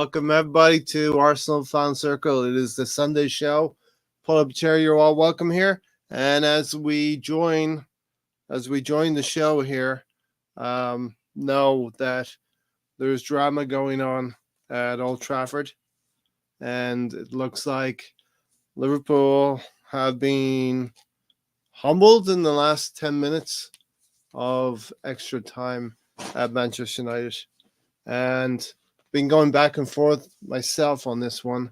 Welcome everybody to Arsenal Fan Circle. It is the Sunday show. Pull up a chair. You're all welcome here. And as we join the show here, know that there's drama going on at Old Trafford, and it looks like Liverpool have been humbled in the last 10 minutes of extra time at Manchester United, and been going back and forth myself on this one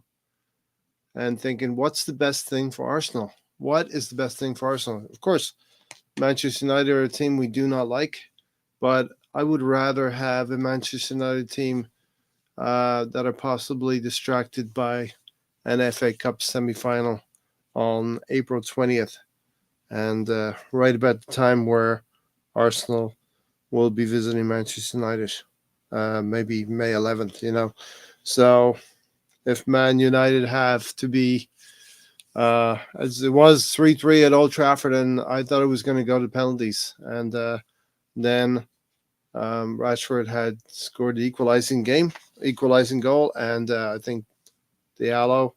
and thinking, what's the best thing for Arsenal? What is the best thing for Arsenal? Of course, Manchester United are a team we do not like, but I would rather have a Manchester United team that are possibly distracted by an FA Cup semi-final on April 20th, and right about the time where Arsenal will be visiting Manchester United. Maybe May 11th, So if Man United have to be, as it was 3-3 at Old Trafford, and I thought it was going to go to penalties. And then Rashford had scored the equalizing goal, and I think Diallo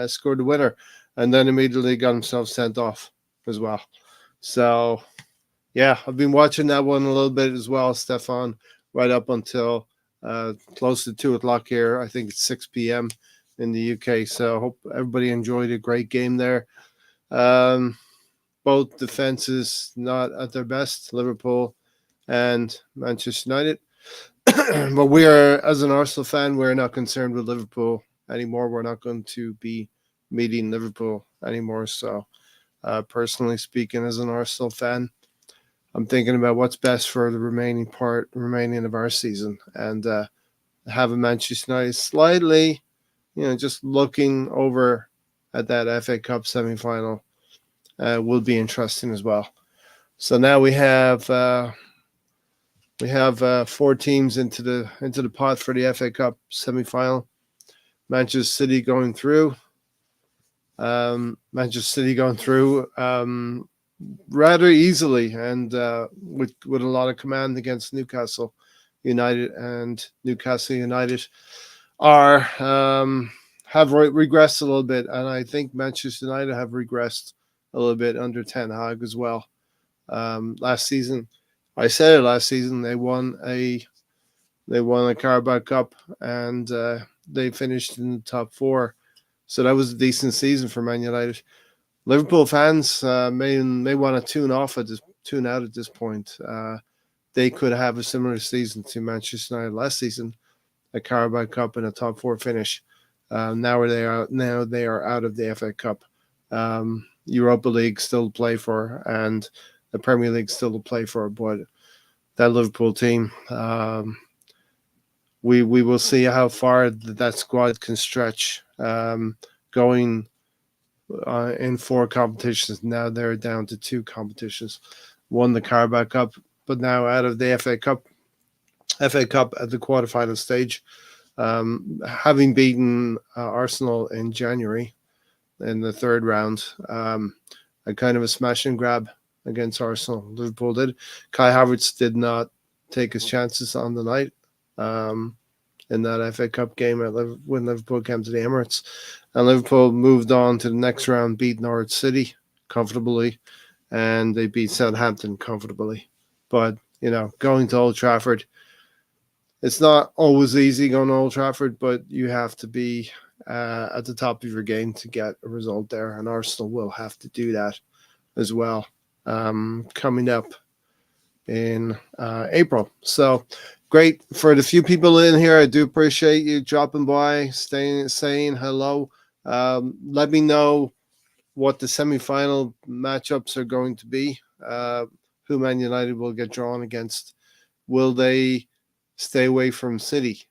scored the winner, and then immediately got himself sent off as well. So, yeah, I've been watching that one a little bit as well, Stefan, right up until close to 2 o'clock here. I think it's 6 p.m. in the UK. So I hope everybody enjoyed a great game there. Both defenses not at their best, Liverpool and Manchester United. But we are, as an Arsenal fan, we're not concerned with Liverpool anymore. We're not going to be meeting Liverpool anymore. So personally speaking, as an Arsenal fan, I'm thinking about what's best for the remaining of our season, and having Manchester United slightly, just looking over at that FA Cup semi-final will be interesting as well. So now we have 4 teams into the pot for the FA Cup semi-final. Manchester City going through. Rather easily, and with a lot of command against Newcastle United, and Newcastle United are have regressed a little bit, and I think Manchester United have regressed a little bit under Ten Hag as well. Last season, I said it last season, they won a Carabao Cup, and they finished in the top 4, so that was a decent season for Man United. Liverpool fans may want to tune out at this point. They could have a similar season to Manchester United last season, a Carabao Cup and a top 4 finish. Now they are out of the FA Cup. Europa League still to play for, and the Premier League still to play for. But that Liverpool team, we will see how far that squad can stretch. Going in 4 competitions. Now they're down to 2 competitions. Won the Carabao Cup, but now out of the FA Cup at the quarterfinal stage, having beaten Arsenal in January in the 3rd round, a kind of a smash and grab against Arsenal. Liverpool did. Kai Havertz did not take his chances on the night in that FA Cup game when Liverpool came to the Emirates. And Liverpool moved on to the next round, beat Norwich City comfortably, and they beat Southampton comfortably. But, going to Old Trafford, it's not always easy going to Old Trafford, but you have to be at the top of your game to get a result there, and Arsenal will have to do that as well coming up in April. So great for the few people in here. I do appreciate you dropping by, saying hello. Let me know what the semi-final matchups are going to be. Who Man United will get drawn against. Will they stay away from City?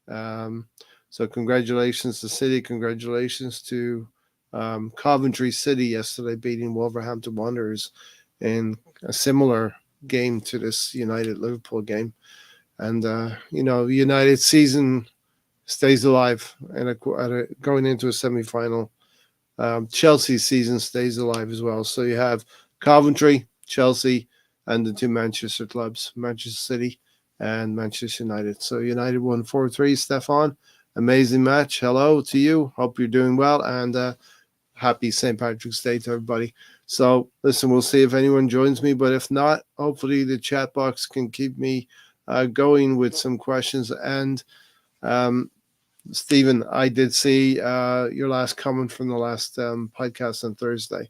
So congratulations to City. Congratulations to Coventry City yesterday beating Wolverhampton Wanderers in a similar game to this United-Liverpool game. And, United season stays alive and going into a semi-final. Chelsea's season stays alive as well. So you have Coventry, Chelsea, and the 2 Manchester clubs, Manchester City and Manchester United. So United won 4-3. Stefan, amazing match. Hello to you. Hope you're doing well, and happy St. Patrick's Day to everybody. So listen, we'll see if anyone joins me, but if not, hopefully the chat box can keep me going with some questions. And Stephen, I did see your last comment from the last podcast on Thursday,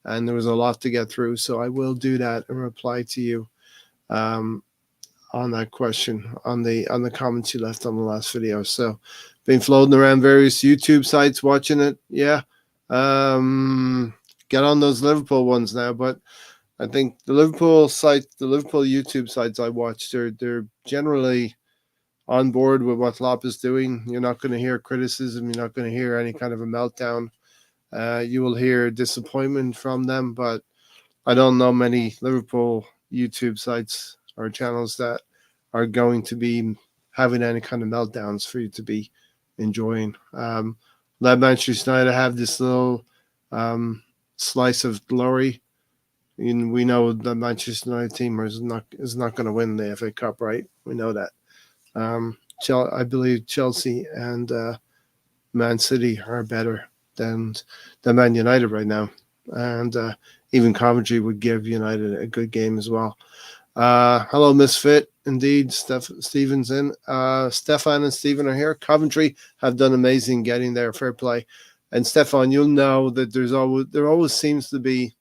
and there was a lot to get through. So I will do that and reply to you on that question on the comments you left on the last video. So been floating around various YouTube sites watching it. Yeah. Get on those Liverpool ones now, but I think the Liverpool YouTube sites I watch, they're generally on board with what Klopp is doing. You're not going to hear criticism. You're not going to hear any kind of a meltdown. You will hear disappointment from them, but I don't know many Liverpool YouTube sites or channels that are going to be having any kind of meltdowns for you to be enjoying. Let Manchester United have this little slice of glory. And we know the Manchester United team is not going to win the FA Cup, right? We know that. I believe Chelsea and Man City are better than Man United right now, and even Coventry would give United a good game as well. Hello, Misfit. Indeed, Stephen's in. Stefan and Stephen are here. Coventry have done amazing getting there. Fair play. And Stefan, you'll know that there always seems to be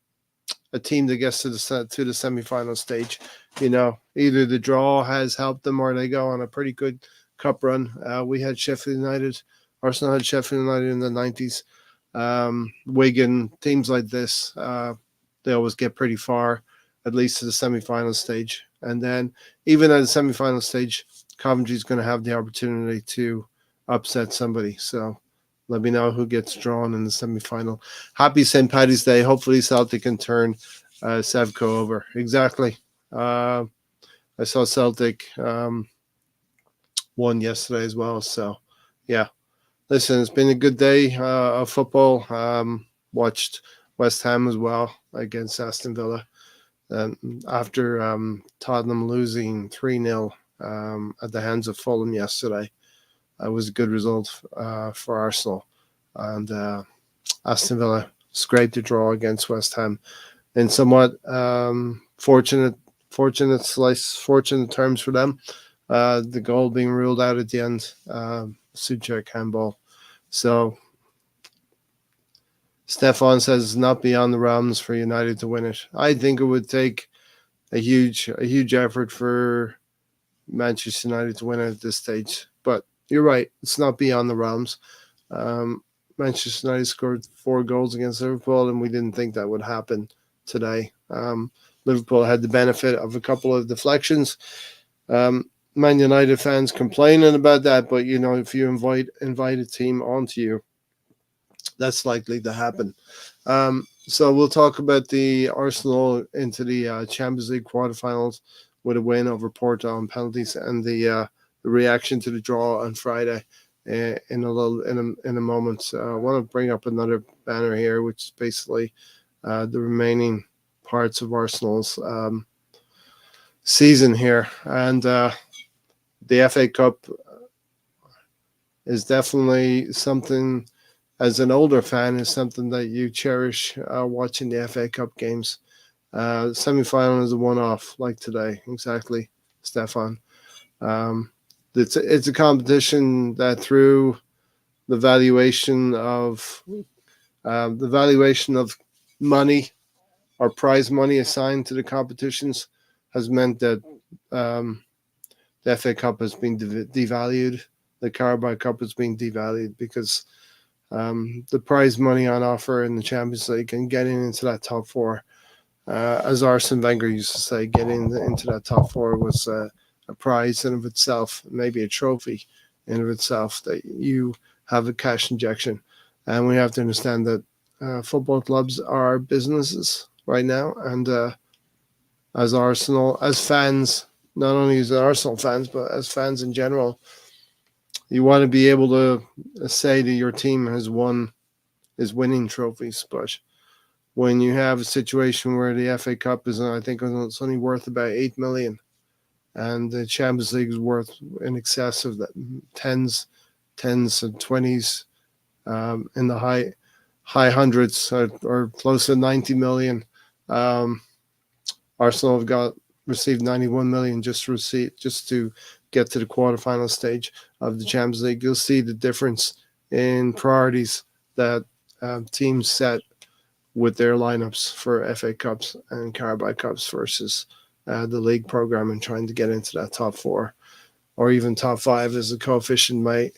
a team that gets to the semi-final stage. You know, either the draw has helped them or they go on a pretty good cup run. We had Sheffield United. Arsenal had Sheffield United in the 90s. Wigan, teams like this, they always get pretty far, at least to the semi-final stage. And then even at the semi-final stage, Coventry's going to have the opportunity to upset somebody. So let me know who gets drawn in the semi-final. Happy St. Paddy's Day. Hopefully Celtic can turn Sevco over. Exactly. I saw Celtic won yesterday as well. So, yeah. Listen, it's been a good day of football. Watched West Ham as well against Aston Villa. After Tottenham losing 3-0 at the hands of Fulham yesterday, it was a good result for Arsenal. And Aston Villa scraped a draw against West Ham in somewhat fortunate terms for them. The goal being ruled out at the end, Suchek handball. So Stefan says it's not beyond the realms for United to win it. I think it would take a huge effort for Manchester United to win it at this stage. But you're right, it's not beyond the realms. Manchester United scored 4 goals against Liverpool, and we didn't think that would happen today. Liverpool had the benefit of a couple of deflections. Man United fans complaining about that, but you know, if you invite a team onto you, that's likely to happen. So we'll talk about the Arsenal into the Champions League quarterfinals with a win over Porto on penalties, and the reaction to the draw on Friday in a moment. I want to bring up another banner here, which is basically the remaining parts of Arsenal's season here, and the FA Cup is definitely something. As an older fan, is something that you cherish watching the FA Cup games. Semi-final is a one-off, like today. Exactly, Stefan. It's a competition that through the valuation of money or prize money assigned to the competitions has meant that the FA Cup has been devalued. The Carabao Cup has been devalued because the prize money on offer in the Champions League and getting into that top 4, as Arsene Wenger used to say, getting into that top 4 was a prize in of itself, maybe a trophy in of itself, that you have a cash injection. And we have to understand that football clubs are businesses right now, and as Arsenal, as fans, not only as Arsenal fans, but as fans in general, you want to be able to say that your team is winning trophies. But when you have a situation where the FA Cup is, I think it's only worth about 8 million, and the Champions League is worth in excess of the tens and twenties, in the high hundreds, or close to 90 million. Um, Arsenal have received 91 million just to get to the quarterfinal stage of the Champions League. You'll see the difference in priorities that teams set with their lineups for FA Cups and Carabao Cups versus the league program, and trying to get into that top four or even top five, as the coefficient may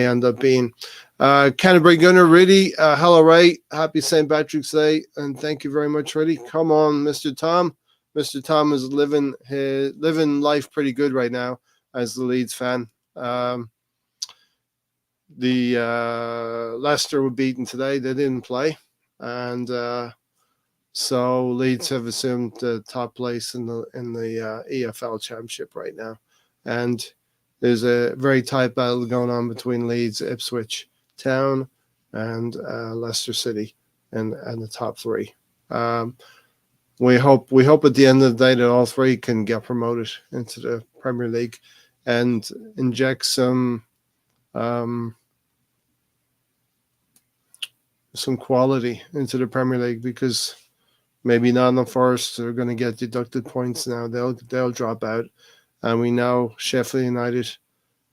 end up being. Canterbury Gunner, Riddy, hello, Ray. Happy St. Patrick's Day, and thank you very much, Riddy. Come on, Mr. Tom. Mr. Tom is living life pretty good right now as the Leeds fan. The Leicester were beaten today. They didn't play, and so Leeds have assumed the top place in the EFL Championship right now, and there's a very tight battle going on between Leeds, Ipswich Town, and Leicester City, and the top three. We hope at the end of the day that all three can get promoted into the Premier League and inject some quality into the Premier League, because maybe Nottingham Forest are going to get deducted points now. They'll drop out, and we know Sheffield United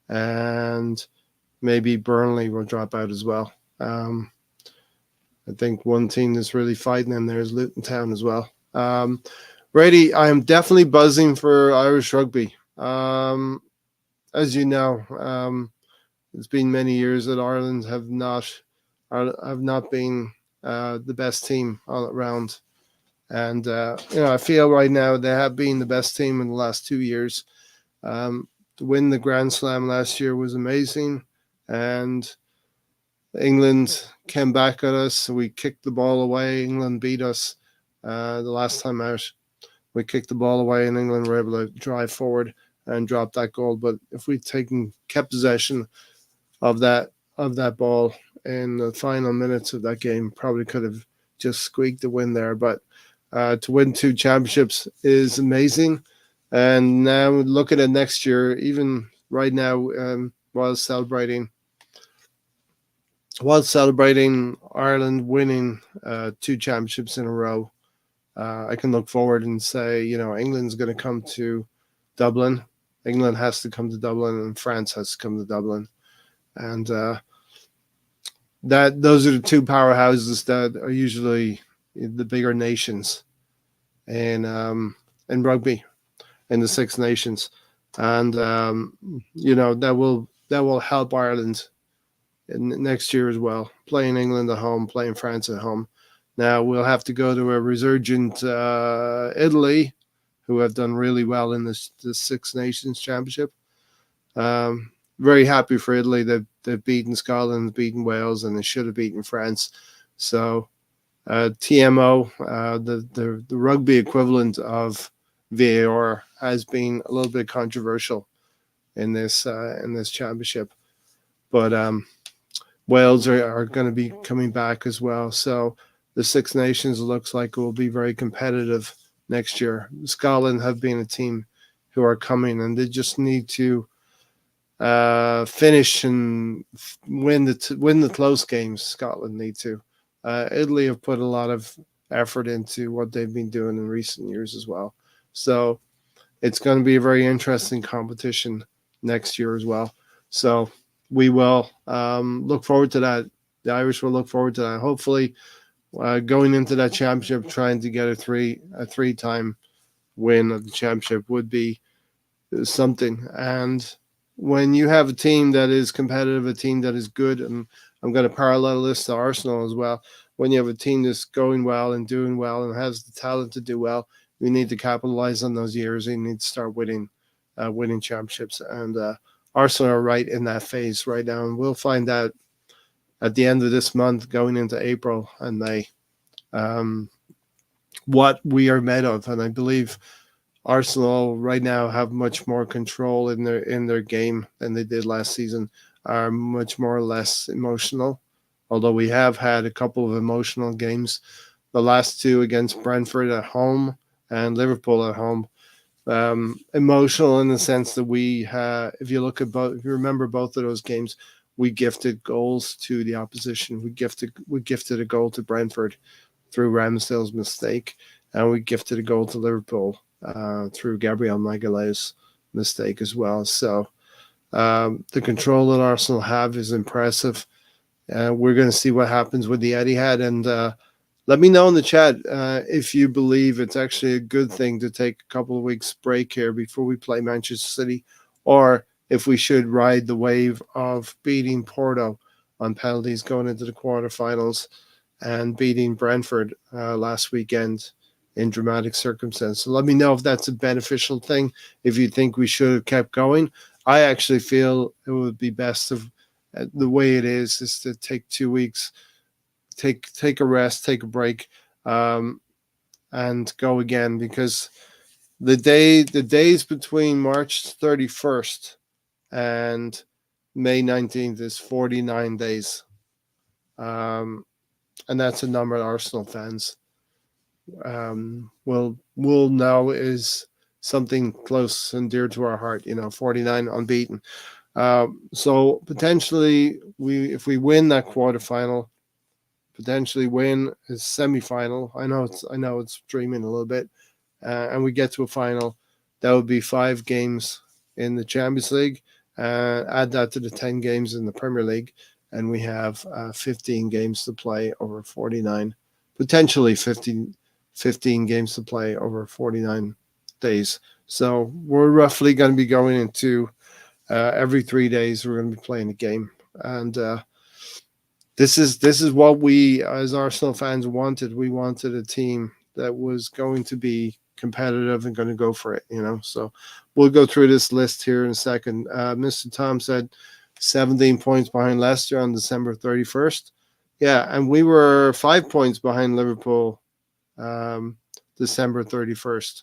and maybe Burnley will drop out as well. I think one team that's really fighting in there is Luton Town as well. Brady, I am definitely buzzing for Irish rugby. As you know, it's been many years that Ireland have not been the best team all around, and I feel right now they have been the best team in the last 2 years. To win the Grand Slam last year was amazing, and England came back at us. We kicked the ball away. England beat us the last time out. We kicked the ball away, and England were able to drive forward and drop that goal. But if we'd kept possession of that ball in the final minutes of that game, probably could have just squeaked the win there. But to win 2 championships is amazing. And now look at it next year, even right now, while celebrating Ireland winning 2 championships in a row, I can look forward and say, England's going to come to Dublin. England has to come to Dublin, and France has to come to Dublin. And those are the 2 powerhouses that are usually the bigger nations in rugby, in the Six Nations. And that will help Ireland next year as well, playing England at home, playing France at home. Now we'll have to go to a resurgent Italy, who have done really well in the Six Nations Championship. Very happy for Italy. They've beaten Scotland, beaten Wales, and they should have beaten France. So TMO, the rugby equivalent of VAR, has been a little bit controversial in this championship, but Wales are going to be coming back as well. So the Six Nations looks like it will be very competitive next year. Scotland have been a team who are coming, and they just need to finish and win the close games. Scotland need to. Italy have put a lot of effort into what they've been doing in recent years as well. So it's going to be a very interesting competition next year as well. So we will look forward to that. The Irish will look forward to that. Hopefully, going into that championship, trying to get a three-time win of the championship would be something. And when you have a team that is competitive, a team that is good, and I'm going to parallel this to Arsenal as well. When you have a team that's going well and doing well and has the talent to do well, we need to capitalize on those years. We need to start winning championships. And Arsenal are right in that phase right now. And we'll find out at the end of this month, going into April and May, what we are made of. And I believe Arsenal right now have much more control in their game than they did last season, are much more or less emotional, although we have had a couple of emotional games. The last 2 against Brentford at home and Liverpool at home emotional in the sense that if you remember both of those games, we gifted goals to the opposition. We gifted a goal to Brentford through Ramsdale's mistake, and we gifted a goal to Liverpool through Gabriel Magalhaes' mistake as well. So the control that Arsenal have is impressive. We're going to see what happens with the Etihad, and let me know in the chat if you believe it's actually a good thing to take a couple of weeks break here before we play Manchester City, or if we should ride the wave of beating Porto on penalties going into the quarterfinals and beating Brentford last weekend in dramatic circumstances. So let me know if that's a beneficial thing, if you think we should have kept going. I actually feel it would be best if the way it is to take 2 weeks, take a rest, take a break, and go again, because the days between March 31st and May 19th is 49 days. And that's a number of Arsenal fans will know is something close and dear to our heart. 49 unbeaten. So potentially, if we win that quarterfinal, potentially win a semi-final. I know it's dreaming a little bit, and we get to a final. That would be 5 games in the Champions League. Add that to the 10 games in the Premier League, and we have 15 games to play over 49. Potentially 15 games to play over 49 days. So we're roughly going to be going into every 3 days. We're going to be playing a game, and this is what we as Arsenal fans wanted. We wanted a team that was going to be competitive and going to go for it. So we'll go through this list here in a second. Mr. Tom said 17 points behind Leicester on December 31st. Yeah, and we were 5 points behind Liverpool December 31st,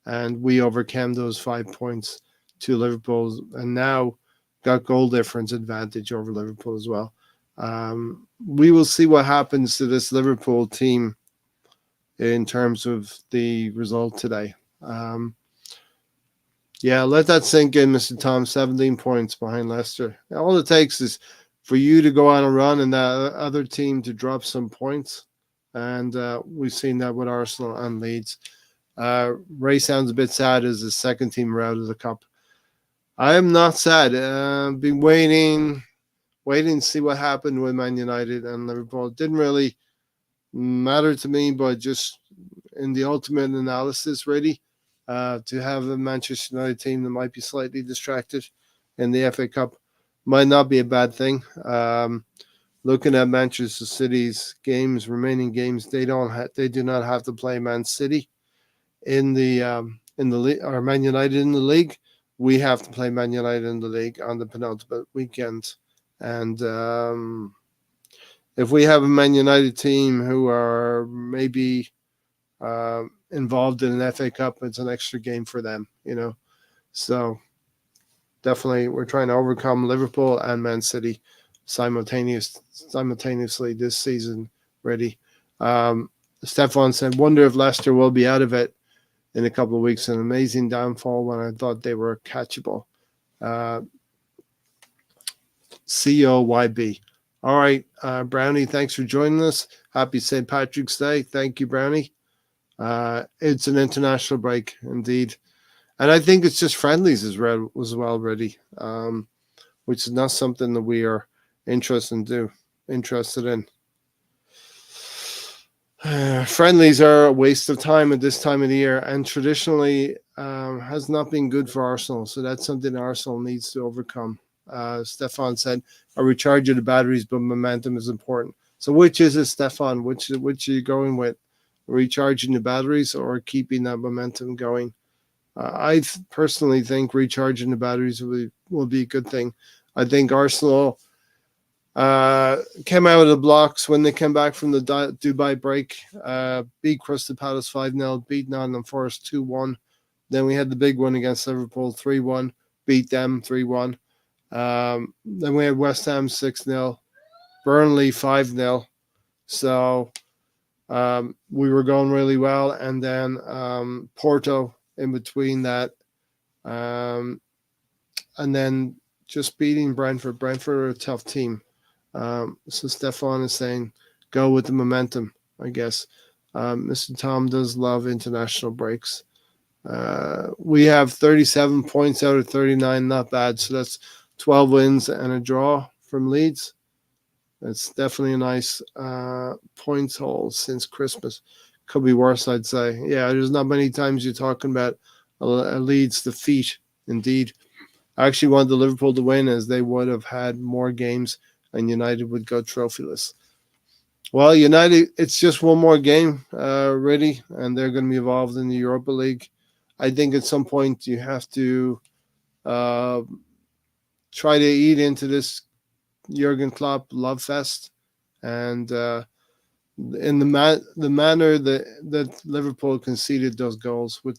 and we overcame those 5 points to Liverpool, and now got goal difference advantage over Liverpool as well. We will see what happens to this Liverpool team in terms of the result today. Let that sink in, Mr. Tom. 17 points behind Leicester. All it takes is for you to go on a run and that other team to drop some points. And we've seen that with Arsenal and Leeds. Ray sounds a bit sad as the second team are out of the cup. I am not sad. Been waiting to see what happened with Man United and Liverpool. It didn't really matter to me, but just in the ultimate analysis, really, to have a Manchester United team that might be slightly distracted in the FA Cup might not be a bad thing. Looking at Manchester City's remaining games, they do not have to play Man City in the league, or Man United in the league. We have to play Man United in the league on the penultimate weekend. And if we have a Man United team who are maybe involved in an FA Cup, it's an extra game for them, So definitely we're trying to overcome Liverpool and Man City simultaneously this season. Ready. Stefan said, wonder if Leicester will be out of it in a couple of weeks. An amazing downfall when I thought they were catchable. COYB. All right, Brownie, thanks for joining us. Happy St. Patrick's Day. Thank you, Brownie. It's an international break, indeed. And I think it's just friendlies as well, ready, which is not something that we are interested in. Friendlies are a waste of time at this time of the year, and traditionally has not been good for Arsenal. So that's something Arsenal needs to overcome. Stefan said, "I recharge the batteries, but momentum is important." So which is it, Stefan? Which are you going with? Recharging the batteries or keeping that momentum going? I personally think recharging the batteries will be a good thing. I think Arsenal came out of the blocks when they came back from the Dubai break, beat Crystal Palace 5-0, beat Nottingham Forest 2-1. Then we had the big one against Liverpool 3-1, beat them 3-1. Then we had West Ham 6-0, Burnley 5-0. So we were going really well. And then Porto in between that. Um, and then just beating Brentford. Brentford are a tough team. So Stefan is saying, go with the momentum, I guess. Mr. Tom does love international breaks. We have 37 points out of 39, not bad. So that's 12 wins and a draw from Leeds. That's definitely a nice points haul since Christmas. Could be worse, I'd say. Yeah, there's not many times you're talking about a Leeds defeat. Indeed, I actually wanted Liverpool to win, as they would have had more games and United would go trophyless. Well, United, it's just one more game, really, and they're going to be involved in the Europa League. I think at some point you have to uh, try to eat into this Jurgen Klopp love fest, and in the manner that Liverpool conceded those goals with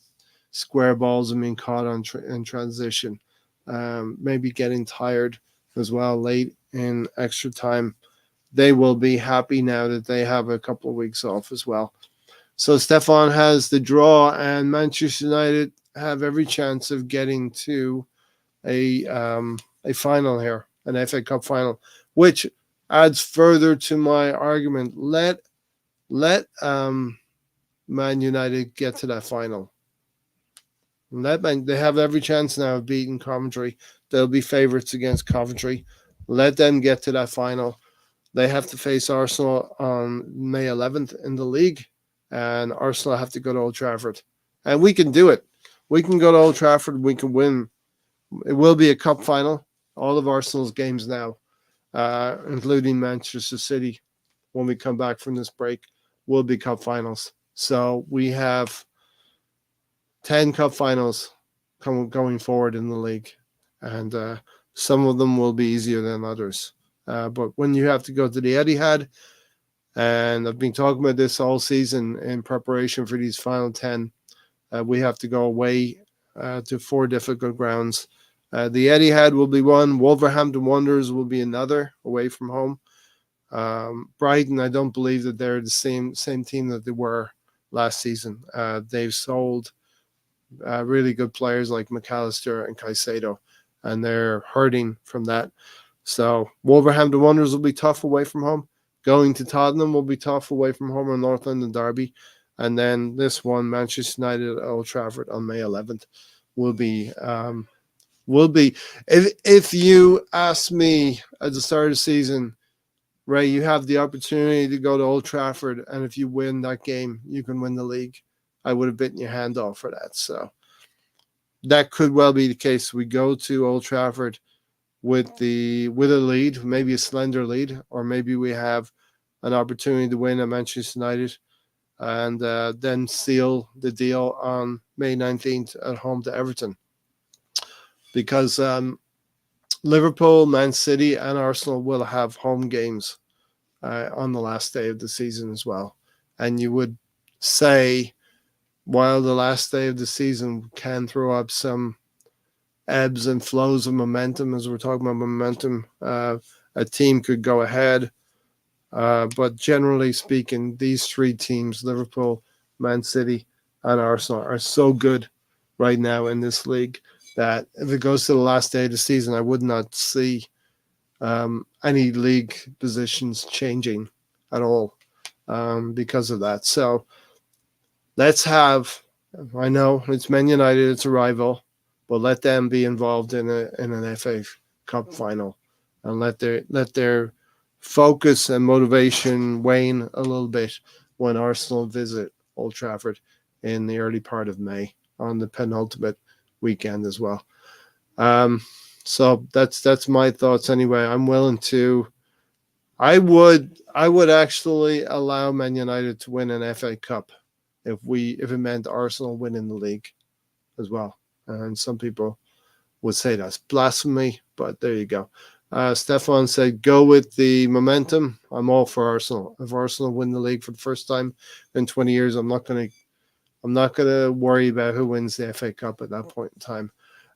square balls and being caught in transition, maybe getting tired as well late in extra time. They will be happy now that they have a couple of weeks off as well. So Stefan has the draw, and Manchester United have every chance of getting to a final here, an FA Cup final, which adds further to my argument. Let Man United get to that final. They have every chance now of beating Coventry. They'll be favourites against Coventry. Let them get to that final. They have to face Arsenal on May 11th in the league, and Arsenal have to go to Old Trafford. And we can do it. We can go to Old Trafford. We can win. It will be a cup final. All of Arsenal's games now, including Manchester City, when we come back from this break, will be cup finals. So we have 10 cup finals going forward in the league, and some of them will be easier than others. But when you have to go to the Etihad, and I've been talking about this all season in preparation for these final 10, we have to go away to 4 difficult grounds. The Etihad will be one. Wolverhampton Wanderers will be another, away from home. Brighton, I don't believe that they're the same team that they were last season. They've sold really good players like McAllister and Caicedo, and they're hurting from that. So Wolverhampton Wanderers will be tough away from home. Going to Tottenham will be tough away from home on North London Derby. And then this one, Manchester United at Old Trafford on May 11th, will be if you ask me at the start of the season, Ray, you have the opportunity to go to Old Trafford, and if you win that game, you can win the league. I would have bitten your hand off for that. So that could well be the case. We go to Old Trafford with a lead, maybe a slender lead, or maybe we have an opportunity to win at Manchester United, and then seal the deal on May 19th at home to Everton. Because Liverpool, Man City, and Arsenal will have home games on the last day of the season as well. And you would say, while the last day of the season can throw up some ebbs and flows of momentum, as we're talking about momentum, a team could go ahead. But generally speaking, these 3 teams, Liverpool, Man City, and Arsenal, are so good right now in this league that if it goes to the last day of the season, I would not see any league positions changing at all because of that. So let's have, I know it's Man United, it's a rival, but let them be involved in an FA Cup final, and let their focus and motivation wane a little bit when Arsenal visit Old Trafford in the early part of May on the penultimate weekend as well. So that's my thoughts anyway. I'm willing to. I would actually allow Man United to win an FA Cup if it meant Arsenal winning the league as well. And some people would say that's blasphemy, but there you go. Stefan said, go with the momentum. I'm all for Arsenal. If Arsenal win the league for the first time in 20 years, I'm not gonna worry about who wins the FA Cup at that point in time.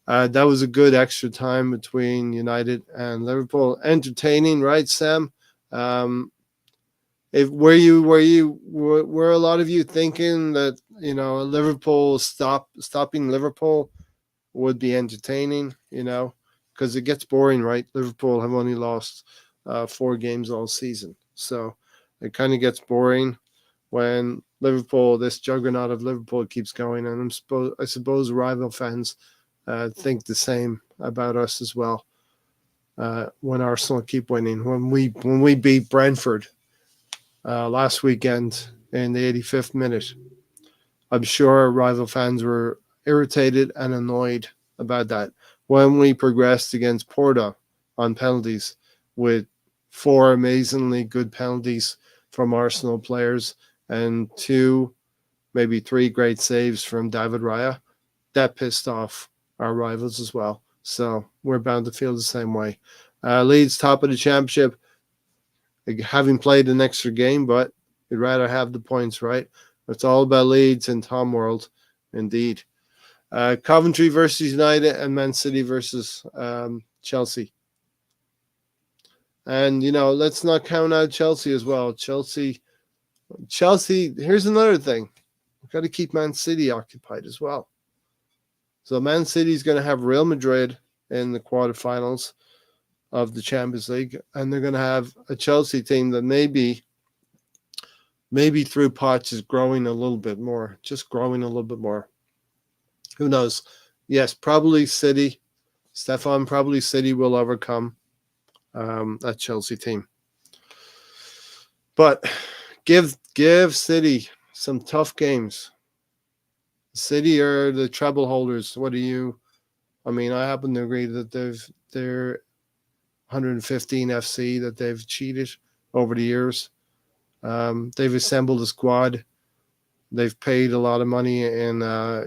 That was a good extra time between United and Liverpool. Entertaining, right, Sam? Were a lot of you thinking that Liverpool stopping Liverpool would be entertaining, because it gets boring, right? Liverpool have only lost 4 games all season. So it kind of gets boring when this juggernaut of Liverpool keeps going. And I suppose rival fans think the same about us as well. When Arsenal keep winning, when we beat Brentford last weekend in the 85th minute, I'm sure rival fans were irritated and annoyed about that. When we progressed against Porto on penalties with 4 amazingly good penalties from Arsenal players and 2, maybe 3 great saves from David Raya, that pissed off our rivals as well. So we're bound to feel the same way. Leeds top of the championship, having played an extra game, but we'd rather have the points, right? It's all about Leeds and Tom World, indeed. Coventry versus United and Man City versus Chelsea. And, let's not count out Chelsea as well. Chelsea, here's another thing. We've got to keep Man City occupied as well. So Man City is going to have Real Madrid in the quarterfinals of the Champions League, and they're going to have a Chelsea team that maybe through Poch is growing a little bit more, just growing a little bit more. Who knows? Yes, probably City. Stefan, probably City will overcome that Chelsea team. But give City some tough games. City are the treble holders. I happen to agree that they're 115 FC that they've cheated over the years. They've assembled a squad. They've paid a lot of money in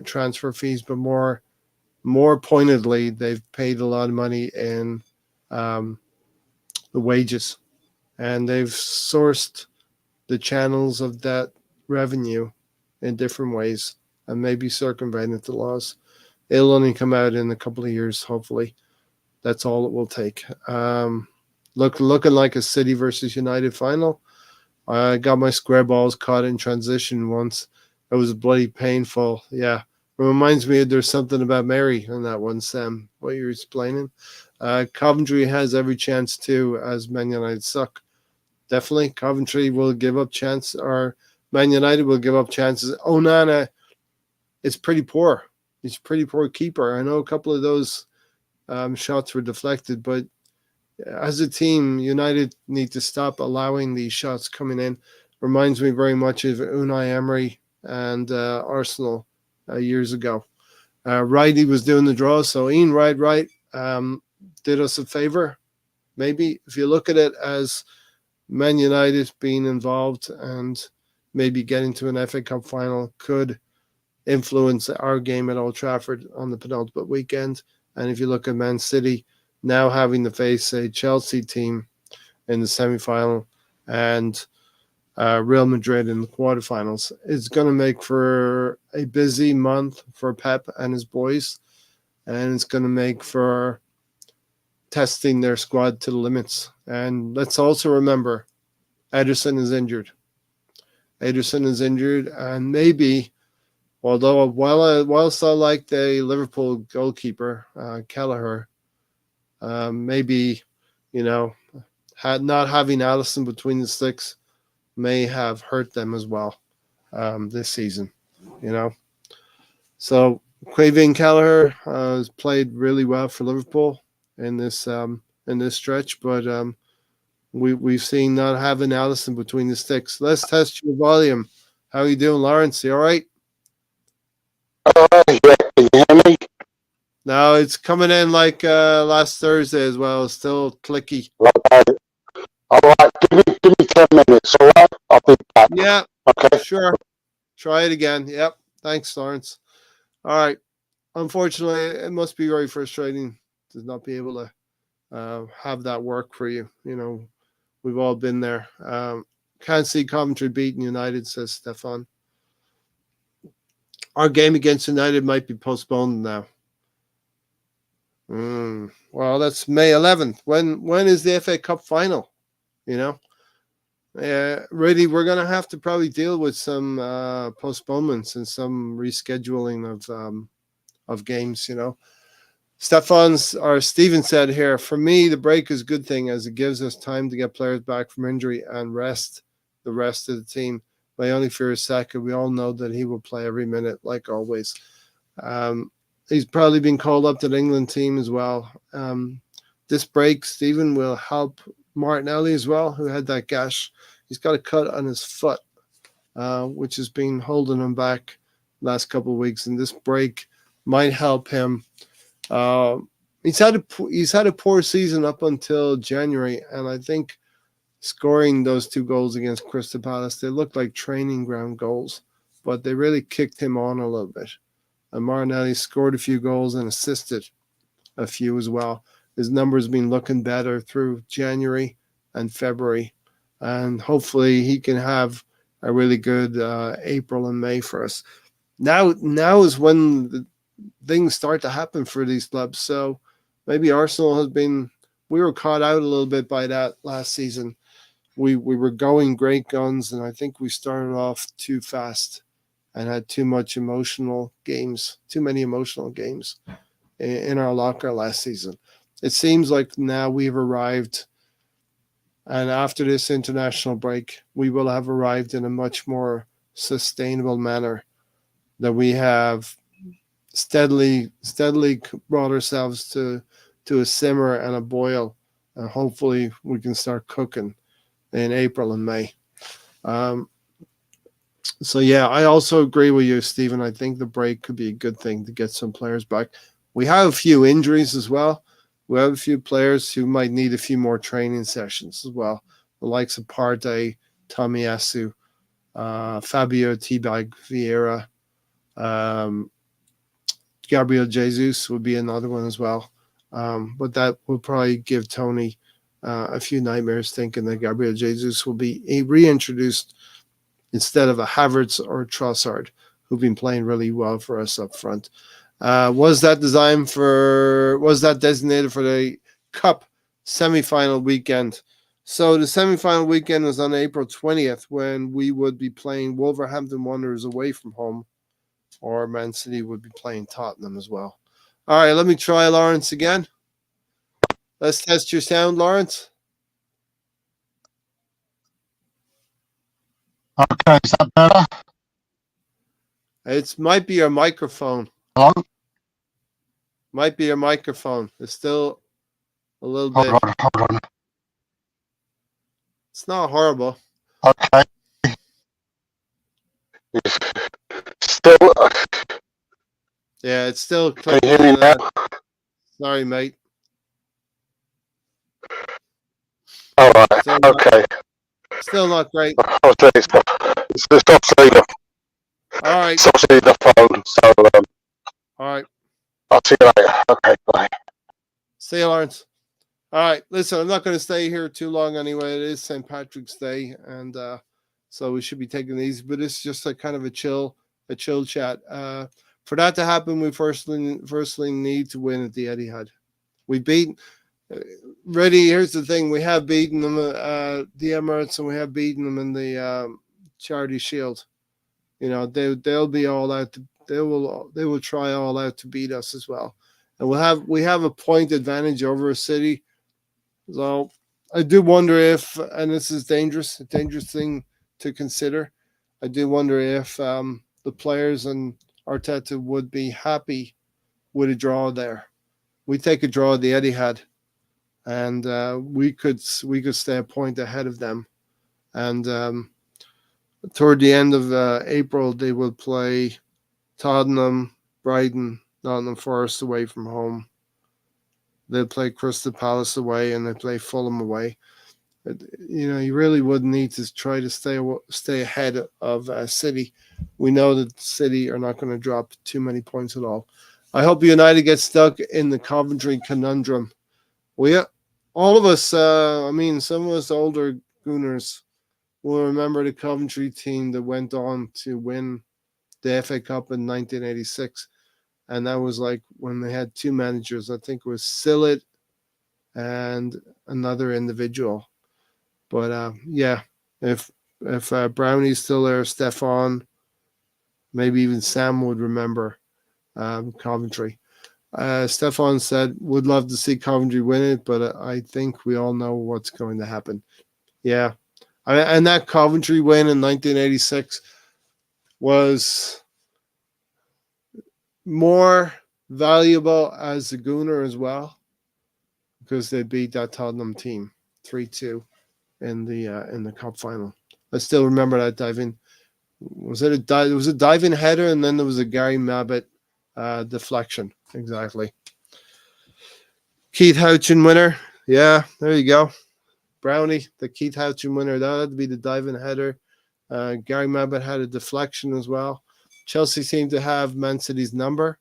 transfer fees, but more pointedly, they've paid a lot of money in the wages, and they've sourced the channels of that revenue in different ways and maybe circumvented the laws. It'll only come out in a couple of years, hopefully. That's all it will take. Looking like a City versus United final. I got my square balls caught in transition once. It was bloody painful. Yeah. It reminds me there's something about Mary in that one, Sam, what you're explaining. Coventry has every chance too, as Man United suck. Definitely. Coventry will give up chance, or Man United will give up chances. Onana is pretty poor. He's a pretty poor keeper. I know a couple of those shots were deflected, but as a team, United need to stop allowing these shots coming in. Reminds me very much of Unai Emery and Arsenal years ago. Wrighty was doing the draw, so Ian Wright did us a favor. Maybe if you look at it as Man United being involved and maybe getting to an FA Cup final could influence our game at Old Trafford on the penultimate weekend. And if you look at Man City now having to face a Chelsea team in the semi-final and Real Madrid in the quarterfinals, it's going to make for a busy month for Pep and his boys, and it's going to make for testing their squad to the limits. And let's also remember, Ederson is injured. And maybe, although whilst I like the Liverpool goalkeeper, Kelleher, maybe, not having Alisson between the sticks may have hurt them as well this season, So Quavin Kelleher has played really well for Liverpool in this stretch, but we've seen not having Alisson between the sticks. Let's test your volume. How are you doing, Lawrence? You all right? Yeah, can you hear me? No, it's coming in like last Thursday as well. It's still clicky. All right. Give me 10 minutes, all right? I'll be back. Yeah, okay. Sure. Try it again. Yep. Thanks, Lawrence. All right. Unfortunately, it must be very frustrating to not be able to have that work for you. We've all been there. Can't see Coventry beating United, says Stefan. Our game against United might be postponed now. Well, that's May 11th. When is the FA Cup final? Really, we're gonna have to probably deal with some postponements and some rescheduling of games. Steven said here, for me, the break is a good thing as it gives us time to get players back from injury and rest the rest of the team. My only fear is Saka. We all know that he will play every minute, like always. He's probably been called up to the England team as well. This break, Stephen, will help Martinelli as well, who had that gash. He's got a cut on his foot, which has been holding him back last couple of weeks, and this break might help him. He's had a poor season up until January, and I think scoring those 2 goals against Crystal Palace, they looked like training ground goals, but they really kicked him on a little bit. And Martinelli scored a few goals and assisted a few as well. His numbers have been looking better through January and February, and hopefully he can have a really good April and May for us. Now is when the things start to happen for these clubs. So maybe Arsenal we were caught out a little bit by that last season. We were going great guns, and I think we started off too fast and had too many emotional games in our locker last season. It seems like now we've arrived, and after this international break, we will have arrived in a much more sustainable manner, that we have steadily brought ourselves to a simmer and a boil, and hopefully we can start cooking in April and May. So yeah, I also agree with you, Stephen. I think the break could be a good thing to get some players back. We have a few injuries as well. We have a few players who might need a few more training sessions as well. The likes of Partey, Tomiyasu, Fabio Teabag Vieira, Gabriel Jesus would be another one as well. But that will probably give Tony a few nightmares, thinking that Gabriel Jesus will be reintroduced instead of a Havertz or a Trossard, who've been playing really well for us up front. Was that designated for the Cup semi-final weekend? So the semi-final weekend was on April 20th, when we would be playing Wolverhampton Wanderers away from home, or Man City would be playing Tottenham as well. All right, let me try Lawrence again. Let's test your sound, Lawrence. Okay, is that better? It might be your microphone. Hello? Might be your microphone. It's still a little bit. Hold on. It's not horrible. Okay. Still. Yeah, it's still. Can you hear me now? Sorry, mate. All right. Okay. Still not great. I'll say it's not saying the. All right. It's not saying the phone. So. All right. I'll see you later. Okay. Bye. See you, Lawrence. All right. Listen, I'm not going to stay here too long anyway. It is St. Patrick's Day, and so we should be taking it easy. But it's just a kind of a chill chat. For that to happen, we firstly need to win at the Etihad. We beat. Ready. Here's the thing: we have beaten them the Emirates, and we have beaten them in the Charity Shield. They'll be all out. They will try all out to beat us as well, and we have a point advantage over a City. So I do wonder if, and this is a dangerous thing to consider, I do wonder if the players and Arteta would be happy with a draw there. We take a draw at the Etihad, and we could stay a point ahead of them. And toward the end of April, they will play Tottenham, Brighton, Nottingham Forest away from home. They play Crystal Palace away, and they play Fulham away. You really would need to try to stay ahead of City. We know that City are not going to drop too many points at all. I hope United get stuck in the Coventry conundrum. All of us, some of us older Gooners will remember the Coventry team that went on to win the FA Cup in 1986. And that was like when they had 2 managers. I think it was Sillett and another individual. But If Brownie's still there, Stefan, maybe even Sam would remember Coventry. Stefan said, would love to see Coventry win it, but I think we all know what's going to happen. Yeah. And that Coventry win in 1986 was more valuable as a Gooner as well, because they beat that Tottenham team 3-2 in the cup final. I still remember that diving. Was it a diving header, and then there was a Gary Mabbitt deflection. Exactly. Keith Houchin winner. Yeah, there you go. Brownie, the Keith Houchin winner. That had to be the diving header. Gary Mabbitt had a deflection as well. Chelsea seemed to have Man City's number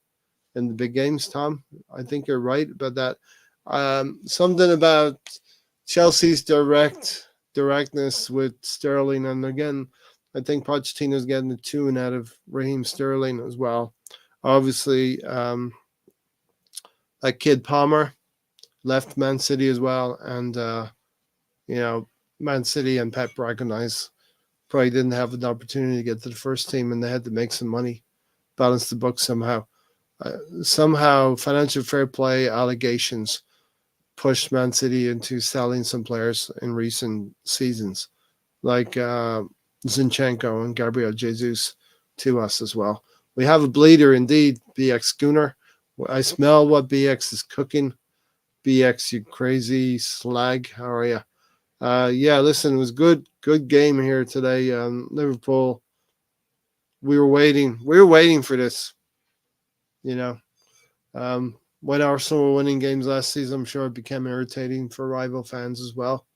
in the big games, Tom. I think you're right about that. Something about Chelsea's directness with Sterling, and again, I think Pochettino's getting the tune out of Raheem Sterling as well. Obviously, that kid Palmer left Man City as well, and Man City and Pep recognized probably didn't have an opportunity to get to the first team, and they had to make some money, balance the books somehow. Somehow, financial fair play allegations pushed Man City into selling some players in recent seasons, like Zinchenko and Gabriel Jesus, to us as well. We have a bleeder indeed, BX Gooner. I smell what BX is cooking. BX, you crazy slag. How are you? Yeah, listen, it was good game here today. Liverpool, we were waiting for this, when Arsenal were winning games last season, I'm sure it became irritating for rival fans as well.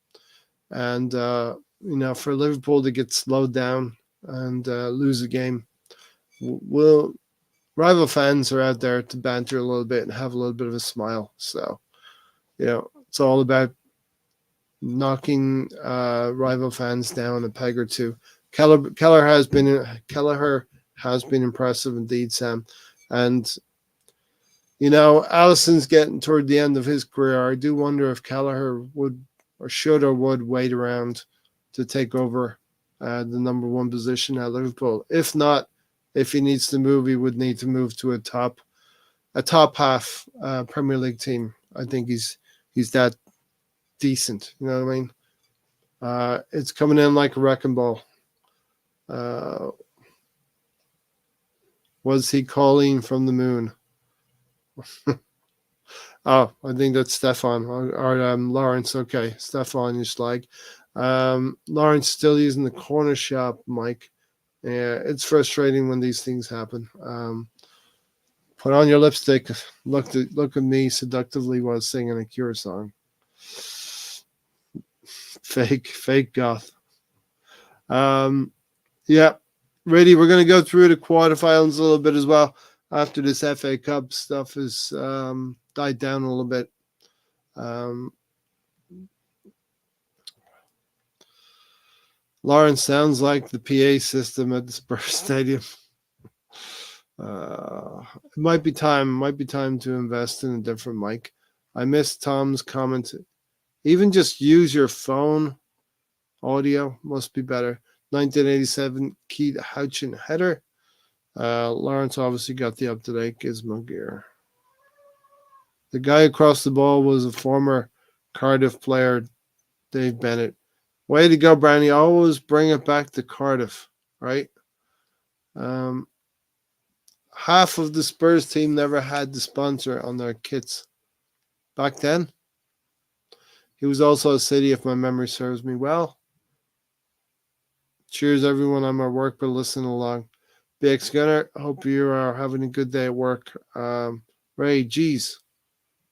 And, for Liverpool to get slowed down and lose a game, rival fans are out there to banter a little bit and have a little bit of a smile. So, it's all about knocking rival fans down a peg or two. Kelleher has been impressive indeed, Sam. And Allison's getting toward the end of his career. I do wonder if Kelleher would wait around to take over the number one position at Liverpool. If not, if he needs to move, he would need to move to a top half Premier League team. I think he's that decent. You know what I mean? It's coming in like a wrecking ball. Was he calling from the moon? Oh, I think that's Stefan or Lawrence. Okay, Stefan, you slag. Lawrence still using the corner shop mic. Yeah, it's frustrating when these things happen. Put on your lipstick. Look at me seductively while singing a Cure song. Fake goth. Yeah, ready. We're gonna go through the quarterfinals a little bit as well. After this FA Cup stuff is died down a little bit. Lawrence sounds like the PA system at the Spurs Stadium. It might be time to invest in a different mic. I missed Tom's comment. Even just use your phone. Audio must be better. 1987 Keith Houchin header. Lawrence obviously got the up-to-date gizmo gear. The guy across the ball was a former Cardiff player, Dave Bennett. Way to go, Brownie. Always bring it back to Cardiff, right? Half of the Spurs team never had the sponsor on their kits. Back then, he was also a City, if my memory serves me well. Cheers, everyone on my work, but listen along. BX Gunner, hope you are having a good day at work. Ray, geez.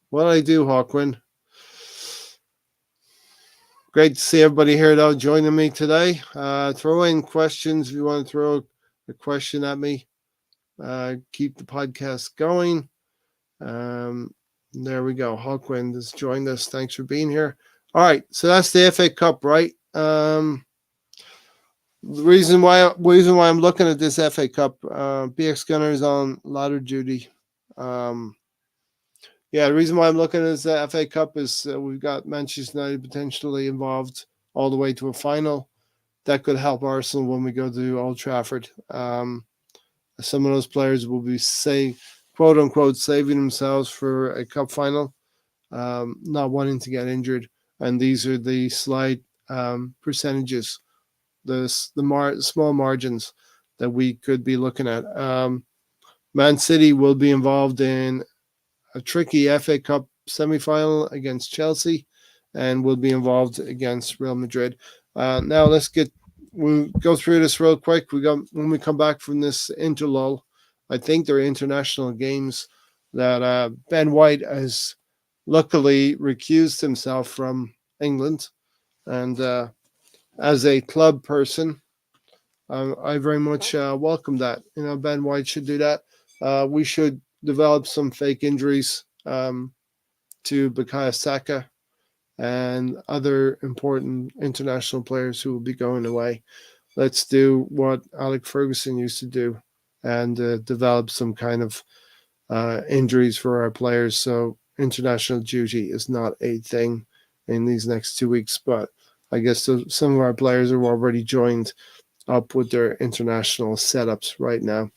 What did I do, Hawkwind? Great to see everybody here, though, joining me today. Throw in questions if you want to throw a question at me. Keep the podcast going. There we go. Hawkwind has joined us. Thanks for being here. All right, so that's the FA Cup, right? The reason why I'm looking at this FA Cup, BX Gunner is on ladder duty. The reason why I'm looking at this FA Cup is we've got Manchester United potentially involved all the way to a final. that could help Arsenal when we go to Old Trafford. Some of those players will be quote unquote, saving themselves for a cup final, not wanting to get injured. And these are the slight percentages, the small margins that we could be looking at. Man City will be involved in a tricky FA Cup semi-final against Chelsea, and will be involved against Real Madrid. Now we'll go through this real quick. When we come back from this interlull, I think there are international games that Ben White has luckily recused himself from England, and as a club person, I very much welcome that. Ben White should do that. We should develop some fake injuries to Bukayo Saka and other important international players who will be going away. Let's do what Alec Ferguson used to do and develop some kind of injuries for our players. So international duty is not a thing in these next 2 weeks, but I guess some of our players are already joined up with their international setups right now.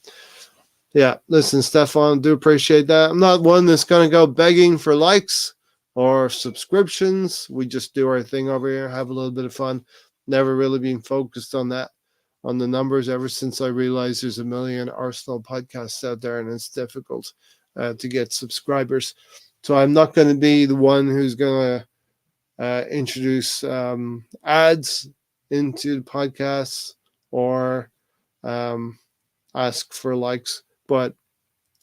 Yeah, listen, Stefan, do appreciate that. I'm not one that's going to go begging for likes or subscriptions. We just do our thing over here, have a little bit of fun. Never really been focused on that, on the numbers, ever since I realized there's a million Arsenal podcasts out there and it's difficult to get subscribers. So I'm not going to be the one who's going to introduce ads into the podcasts or ask for likes. But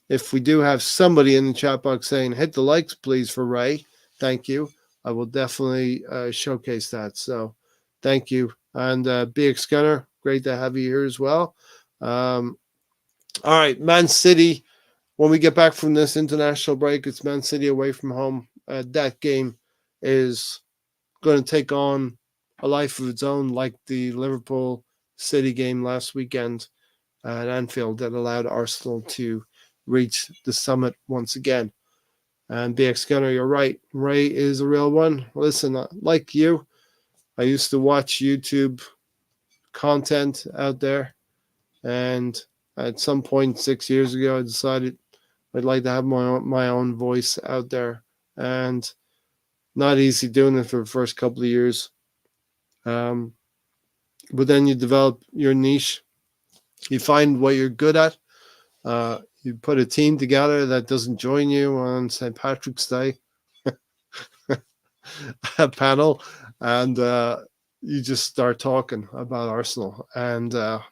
if we do have somebody in the chat box saying, hit the likes, please, for Ray, thank you. I will definitely showcase that. So thank you. And BX Gunner, great to have you here as well. All right, Man City. When we get back from this international break, it's Man City away from home. That game is going to take on a life of its own, like the Liverpool City game last weekend at Anfield that allowed Arsenal to reach the summit once again. And BX Gunner, you're right. Ray is a real one. Listen, like you, I used to watch YouTube content out there. And at some point 6 years ago, I decided I'd like to have my own voice out there. And not easy doing it for the first couple of years. But then you develop your niche. You find what you're good at. You put a team together that doesn't join you on St. Patrick's Day panel, and you just start talking about Arsenal. And I'm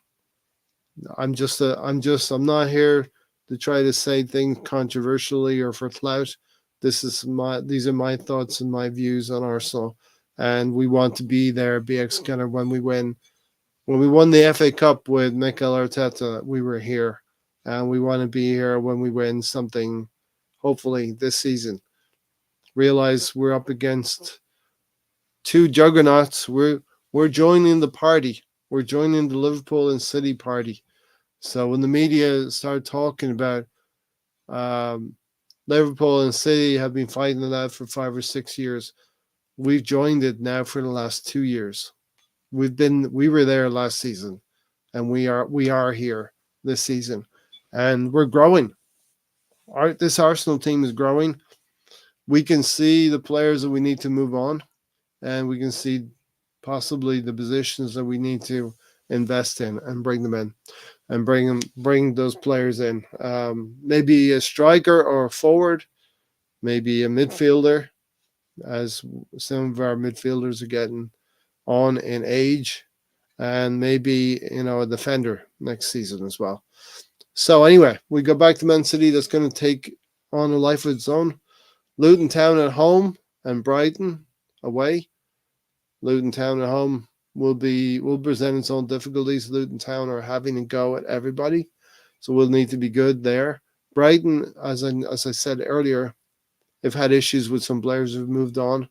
not here to try to say things controversially or for clout. These are my thoughts and my views on Arsenal, and we want to be there. BX Gunner, when we win. When we won the FA Cup with Mikel Arteta, we were here. And we want to be here when we win something, hopefully, this season. Realize we're up against two juggernauts. We're joining the party. We're joining the Liverpool and City party. So when the media start talking about Liverpool and City have been fighting it out for 5 or 6 years, we've joined it now for the last 2 years. We were there last season, and we are here this season, and we're growing. This Arsenal team is growing. We can see the players that we need to move on, and we can see possibly the positions that we need to invest in and bring them in, and bring those players in. Maybe a striker or a forward, maybe a midfielder, as some of our midfielders are getting on in age, and maybe a defender next season as well. So anyway, we go back to Man City. That's going to take on a life of its own. Luton Town at home and Brighton away. Luton Town at home will present its own difficulties. Luton Town are having a go at everybody, so we'll need to be good there. Brighton, as I said earlier, have had issues with some players who've moved on.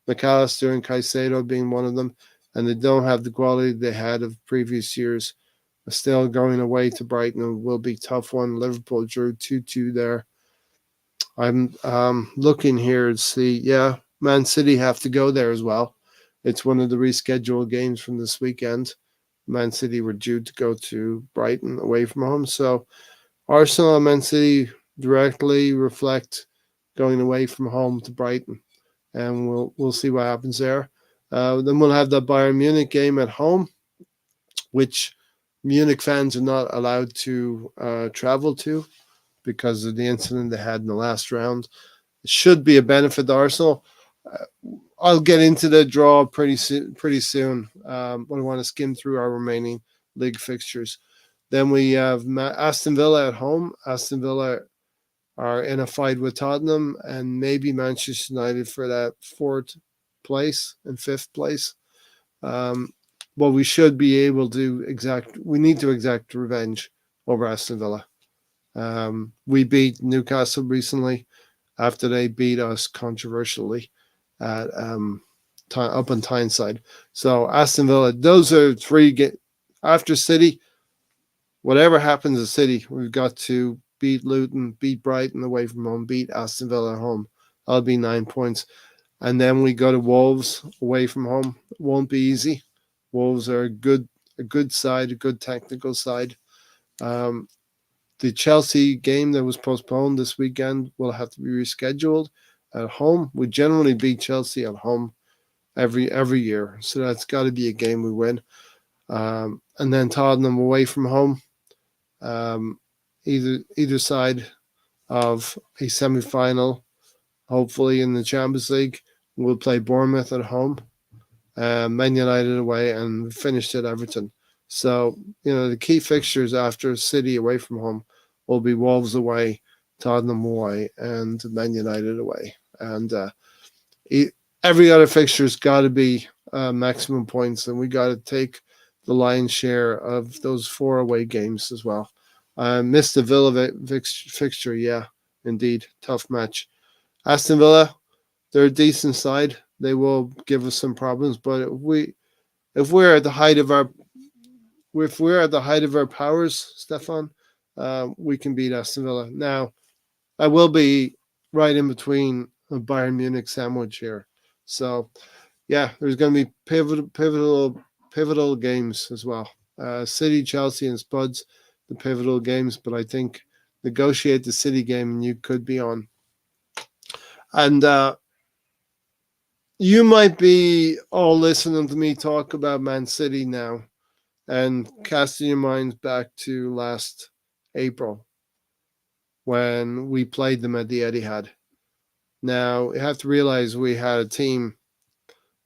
McAllister and Caicedo being one of them, and they don't have the quality they had of previous years. Still going away to Brighton will be a tough one. Liverpool drew 2-2 there. I'm looking here to see, Man City have to go there as well. It's one of the rescheduled games from this weekend. Man City were due to go to Brighton away from home. So Arsenal and Man City directly reflect going away from home to Brighton, and we'll see what happens there. Then we'll have the Bayern Munich game at home, which Munich fans are not allowed to travel to because of the incident they had in the last round. It should be a benefit to Arsenal. I'll get into the draw pretty soon. But I want to skim through our remaining league fixtures. Then we have Aston Villa at home. Aston Villa are in a fight with Tottenham and maybe Manchester United for that fourth place and fifth place. But we should be able to we need to exact revenge over Aston Villa. We beat Newcastle recently after they beat us controversially at up on Tyneside. So Aston Villa, those are three after City. Whatever happens at City, we've got to beat Luton, beat Brighton away from home, beat Aston Villa at home. That'll be 9 points. And then we go to Wolves away from home. It won't be easy. Wolves are a good side, a good technical side. The Chelsea game that was postponed this weekend will have to be rescheduled at home. We generally beat Chelsea at home every year, so that's got to be a game we win. And then Tottenham away from home. Either side of a semi-final, hopefully in the Champions League. We'll play Bournemouth at home, Man United away, and finished at Everton. So, the key fixtures after City away from home will be Wolves away, Tottenham away, and Man United away. And every other fixture's got to be maximum points, and we got to take the lion's share of those 4 away games as well. Missed the Villa fixture, yeah, indeed, tough match. Aston Villa, they're a decent side. They will give us some problems, but if we're at the height of our powers, Stefan, we can beat Aston Villa. Now, I will be right in between a Bayern Munich sandwich here, so yeah, there's going to be pivotal games as well. City, Chelsea, and Spuds, the pivotal games, but I think negotiate the City game and you could be on. And you might be all listening to me talk about Man City now and casting your minds back to last April when we played them at the Etihad. Now, you have to realize we had a team,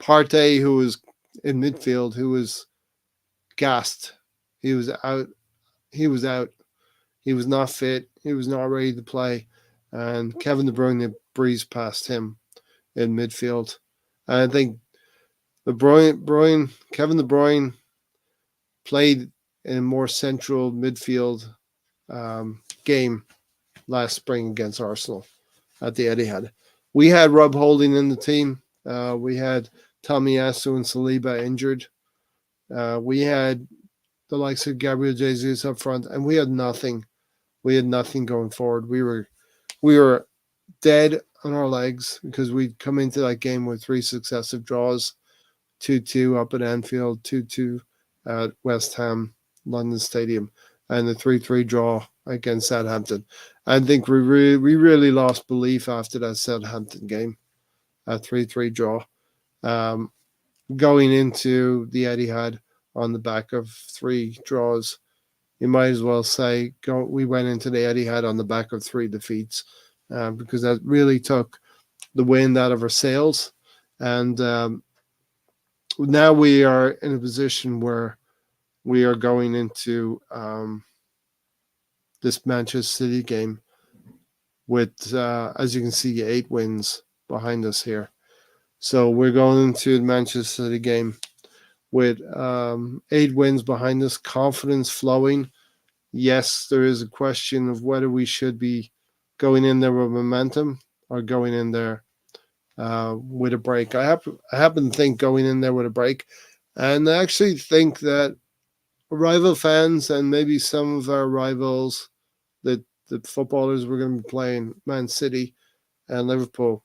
Partey, who was in midfield, who was gassed. He was out. He was not fit. He was not ready to play. And Kevin De Bruyne breezed past him in midfield. And I think Kevin De Bruyne played in a more central midfield game last spring against Arsenal at the Etihad. We had Rob Holding in the team. We had Tomiyasu and Saliba injured. We had the likes of Gabriel Jesus up front, and we had nothing. We had nothing going forward. We were dead on our legs because we'd come into that game with 3 successive draws, 2-2 up at Anfield, 2-2 at West Ham, London Stadium, and the 3-3 draw against Southampton. I think we really lost belief after that Southampton game, a 3-3 draw. Going into the Etihad on the back of 3 draws, you might as well say we went into the Etihad on the back of 3 defeats because that really took the wind out of our sails. And now we are in a position where we are going into this Manchester City game with, as you can see, 8 wins behind us here. So we're going into the Manchester City game with 8 wins behind us, confidence flowing. Yes, there is a question of whether we should be going in there with momentum or going in there with a break. I happen to think going in there with a break, and I actually think that rival fans and maybe some of our rivals, that the footballers we're going to be playing, Man City and Liverpool,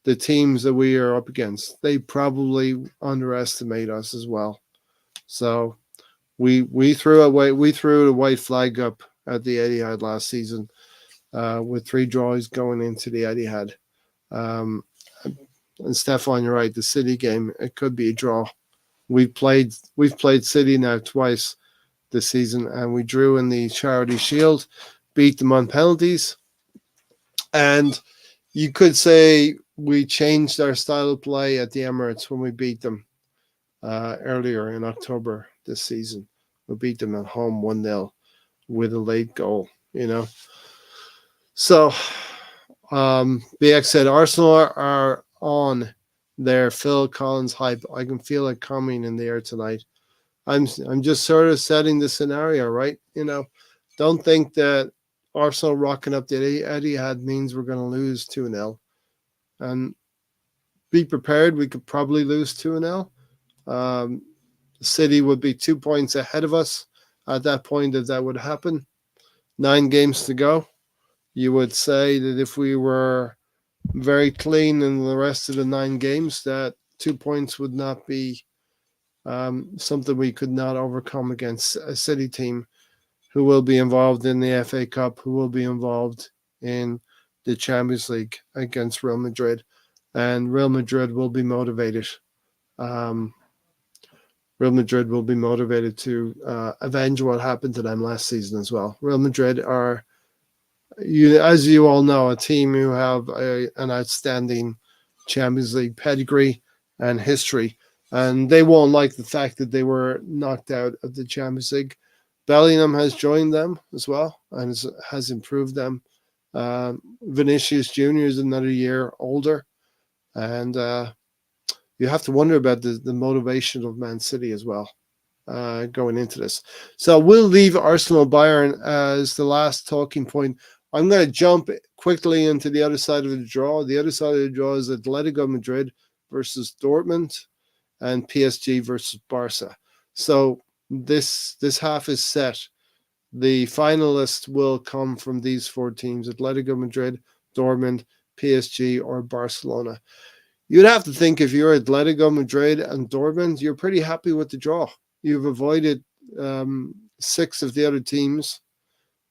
the teams that we are up against, they probably underestimate us as well. So We threw the white flag up at the Etihad last season with 3 draws going into the Etihad. And Stefan, you're right. The City game, it could be a draw. We've played City now twice this season, and we drew in the Charity Shield, beat them on penalties, and you could say we changed our style of play at the Emirates when we beat them earlier in October this season. We beat them at home 1-0 with a late goal, So, BX said Arsenal are on their Phil Collins hype. I can feel it coming in the air tonight. I'm just sort of setting the scenario, right? Don't think that Arsenal rocking up the Etihad means we're going to lose 2-0. And be prepared, we could probably lose 2-0. City would be 2 points ahead of us at that point if that would happen. 9 games to go. You would say that if we were very clean in the rest of the 9 games, that 2 points would not be something we could not overcome against a City team who will be involved in the FA Cup, who will be involved in the Champions League against Real Madrid. And Real Madrid will be motivated. Real Madrid will be motivated to avenge what happened to them last season as well. Real Madrid are, as you all know, a team who have an outstanding Champions League pedigree and history. And they won't like the fact that they were knocked out of the Champions League. Bellingham has joined them as well and has improved them. Vinicius Jr. is another year older. And you have to wonder about the motivation of Man City as well going into this. So we'll leave Arsenal Bayern as the last talking point. I'm going to jump quickly into the other side of the draw. The other side of the draw is Atletico Madrid versus Dortmund and PSG versus Barca. So this half is set. The finalists will come from these 4 teams: Atletico Madrid, Dortmund, PSG, or Barcelona. You'd have to think if you're Atletico Madrid and Dortmund, you're pretty happy with the draw. You've avoided 6 of the other teams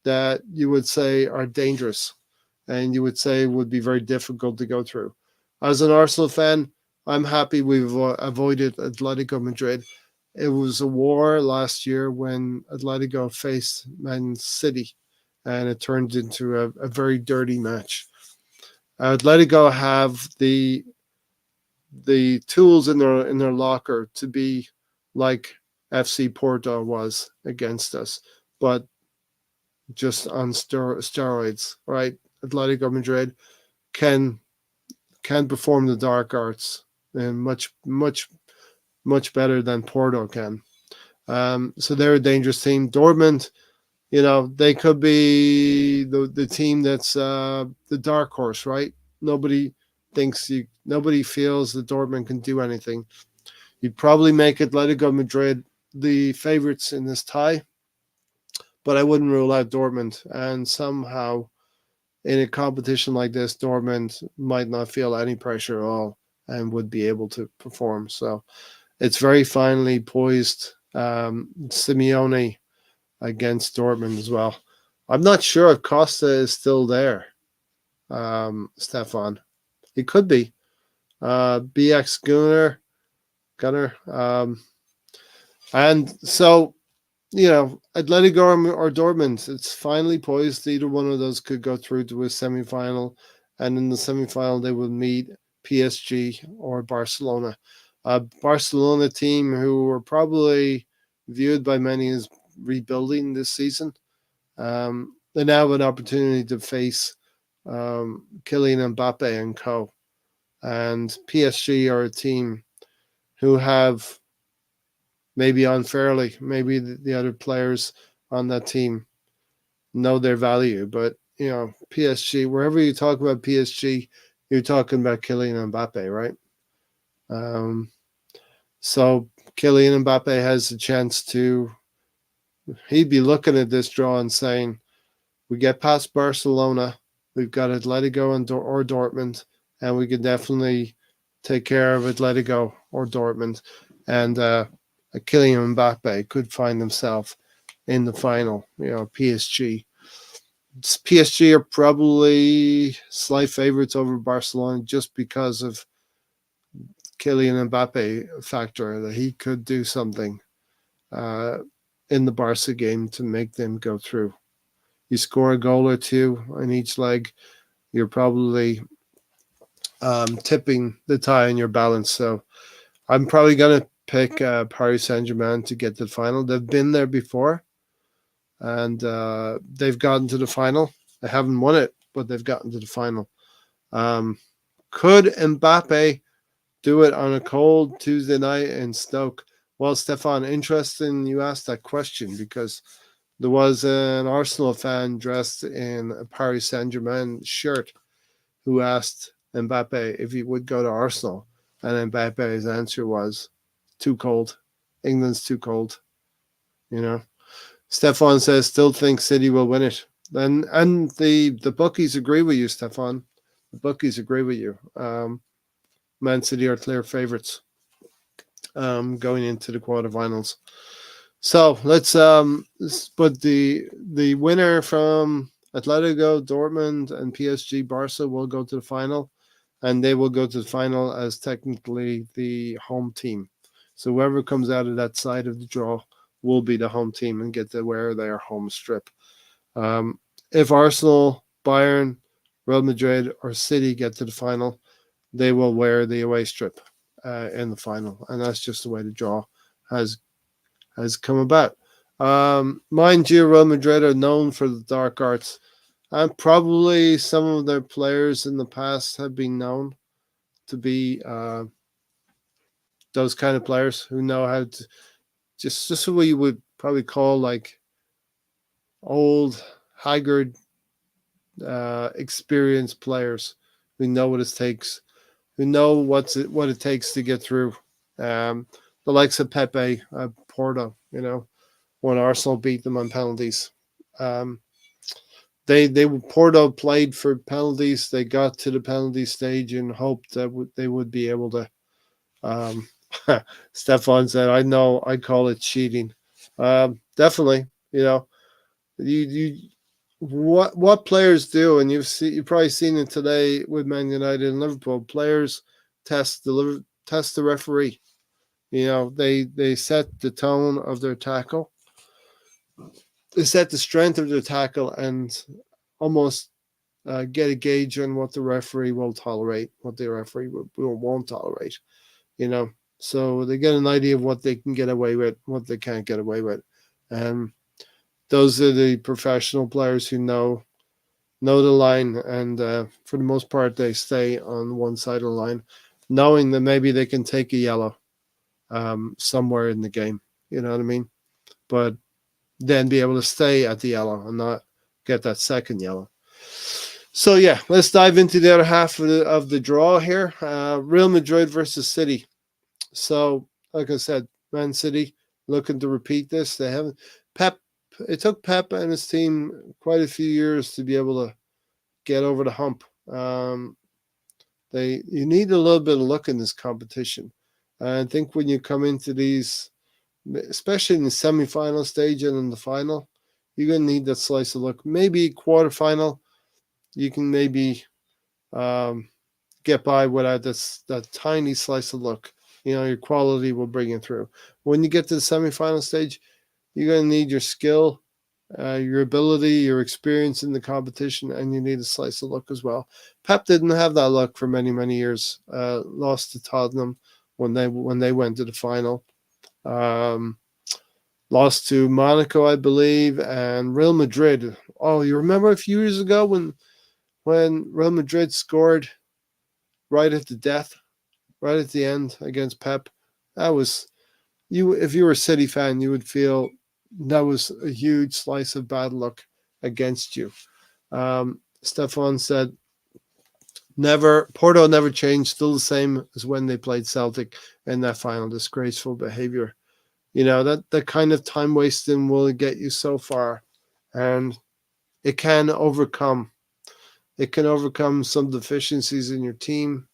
that you would say are dangerous and you would say would be very difficult to go through. As an Arsenal fan, I'm happy we've avoided Atletico Madrid. It was a war last year when Atletico faced Man City, and it turned into a very dirty match. Atletico have the tools in their locker to be like FC Porto was against us, but just on steroids, right? Atletico Madrid can perform the dark arts and much better than Porto can. So they're a dangerous team. Dortmund, they could be the team that's the dark horse, right? Nobody feels that Dortmund can do anything. You'd probably make Atletico Madrid the favorites in this tie, but I wouldn't rule out Dortmund. And somehow, in a competition like this, Dortmund might not feel any pressure at all and would be able to perform. So it's very finely poised. Simeone against Dortmund as well. I'm not sure if Costa is still there, Stefan. It could be. BX Gunner. And so, Atletico or Dortmund, it's finally poised. Either one of those could go through to a semifinal. And in the semifinal, they will meet PSG or Barcelona. Barcelona team who were probably viewed by many as rebuilding this season. They now have an opportunity to face Kylian Mbappe and co. And PSG are a team who have, maybe unfairly, maybe the other players on that team know their value. But, PSG, wherever you talk about PSG, you're talking about Kylian Mbappe, right? So Kylian Mbappe has a chance to, he'd be looking at this draw and saying, we get past Barcelona, we've got Atletico or Dortmund, and we can definitely take care of Atletico or Dortmund. And Kylian Mbappe could find himself in the final. PSG. PSG are probably slight favorites over Barcelona just because of Kylian Mbappe factor, that he could do something in the Barca game to make them go through. You score a goal or two in each leg, you're probably tipping the tie in your balance. So I'm probably going to pick Paris Saint-Germain to get to the final. They've been there before, and they've gotten to the final. They haven't won it, but they've gotten to the final. Could Mbappe do it on a cold Tuesday night in Stoke? Well, Stefan, interesting you asked that question, because there was an Arsenal fan dressed in a Paris Saint-Germain shirt who asked Mbappe if he would go to Arsenal. And Mbappe's answer was, too cold. England's too cold. Stefan says, still think City will win it. And the bookies agree with you, Stefan. The bookies agree with you. Man City are clear favourites going into the quarterfinals. So let's put the winner from Atletico, Dortmund, and PSG Barca will go to the final, and they will go to the final as technically the home team. So whoever comes out of that side of the draw will be the home team and get to wear their home strip. If Arsenal, Bayern, Real Madrid, or City get to the final, they will wear the away strip in the final, and that's just the way the draw has come about. Mind you, Real Madrid are known for the dark arts, and probably some of their players in the past have been known to be those kind of players who know how to just what you would probably call like old, haggard, experienced players who know what it takes, who know what it takes to get through. The likes of Pepe, Porto, when Arsenal beat them on penalties. They Porto played for penalties. They got to the penalty stage and hoped that they would be able to. Stefan said, "I know. I call it cheating." Definitely, you what players do, and you've probably seen it today with Man United and Liverpool. Players test the referee. They set the tone of their tackle. They set the strength of their tackle and almost get a gauge on what the referee will tolerate, what the referee won't tolerate. So they get an idea of what they can get away with, what they can't get away with, and those are the professional players who know the line, and for the most part, they stay on one side of the line, knowing that maybe they can take a yellow somewhere in the game. You know what I mean? But then be able to stay at the yellow and not get that second yellow. So yeah, let's dive into the other half of the draw here. Real Madrid versus City. So, like I said, Man City looking to repeat this. They haven't. It took Pep and his team quite a few years to be able to get over the hump. You need a little bit of luck in this competition. I think when you come into these, especially in the semi-final stage and in the final, you're going to need that slice of luck. Maybe quarterfinal, you can maybe get by without that tiny slice of luck. Your quality will bring you through. When you get to the semi-final stage, you're going to need your skill, your ability, your experience in the competition, and you need a slice of luck as well. Pep didn't have that luck for many, many years. Lost to Tottenham when they went to the final. Lost to Monaco, I believe, and Real Madrid. Oh, you remember a few years ago when Real Madrid scored right at the death, right at the end against Pep? That was you. If you were a City fan, you would feel that was a huge slice of bad luck against you. Stefan said, Porto never changed, still the same as when they played Celtic in that final. Disgraceful behavior. That kind of time wasting will get you so far, and it can overcome some deficiencies in your team.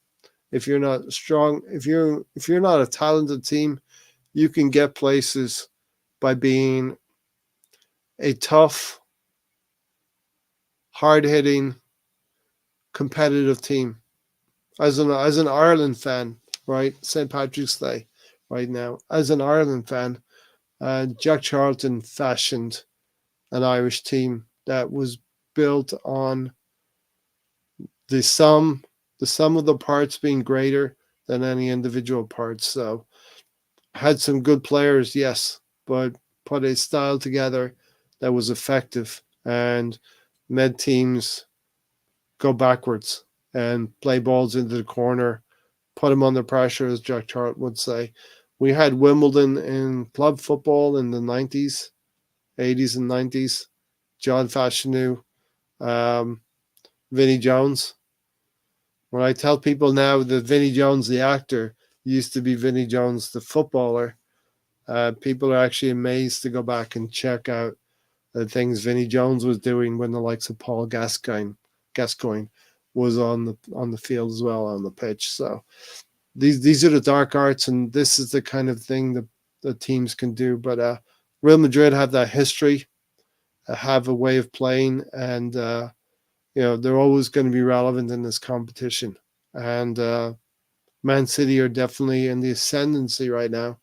If you're not strong, if you're not a talented team, you can get places by being a tough, hard-hitting, competitive team. As an Ireland fan, right? St. Patrick's Day, right now. As an Ireland fan, Jack Charlton fashioned an Irish team that was built on the sum, the sum of the parts being greater than any individual parts. So had some good players, yes, but put a style together that was effective and made teams go backwards and play balls into the corner, put them under pressure, as Jack Charlton would say. We had Wimbledon in club football in the 90s, 80s, and 90s. John Fashanu, um, Vinnie Jones. When I tell people now that Vinnie Jones, the actor, used to be Vinnie Jones, the footballer, people are actually amazed to go back and check out the things Vinnie Jones was doing when the likes of Paul Gascoigne was on the field as well, on the pitch. So these are the dark arts, and this is the kind of thing that the teams can do. But Real Madrid have that history, have a way of playing, and they're always going to be relevant in this competition. And Man City are definitely in the ascendancy right now,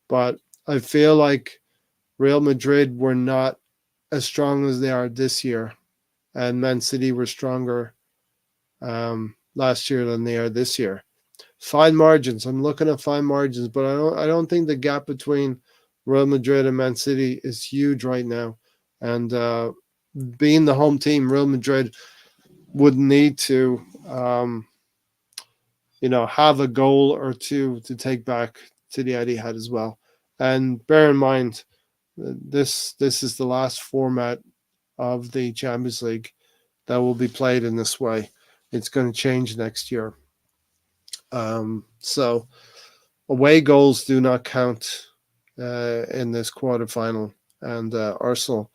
but I feel like Real Madrid were not as strong as they are this year, and Man City were stronger last year than they are this year. Fine margins. I'm looking at fine margins, but I don't think the gap between Real Madrid and Man City is huge right now. And being the home team, Real Madrid would need to have a goal or two to take back to the Etihad as well. And bear in mind, this is the last format of the Champions League that will be played in this way. It's going to change next year. So away goals do not count in this quarterfinal, and Arsenal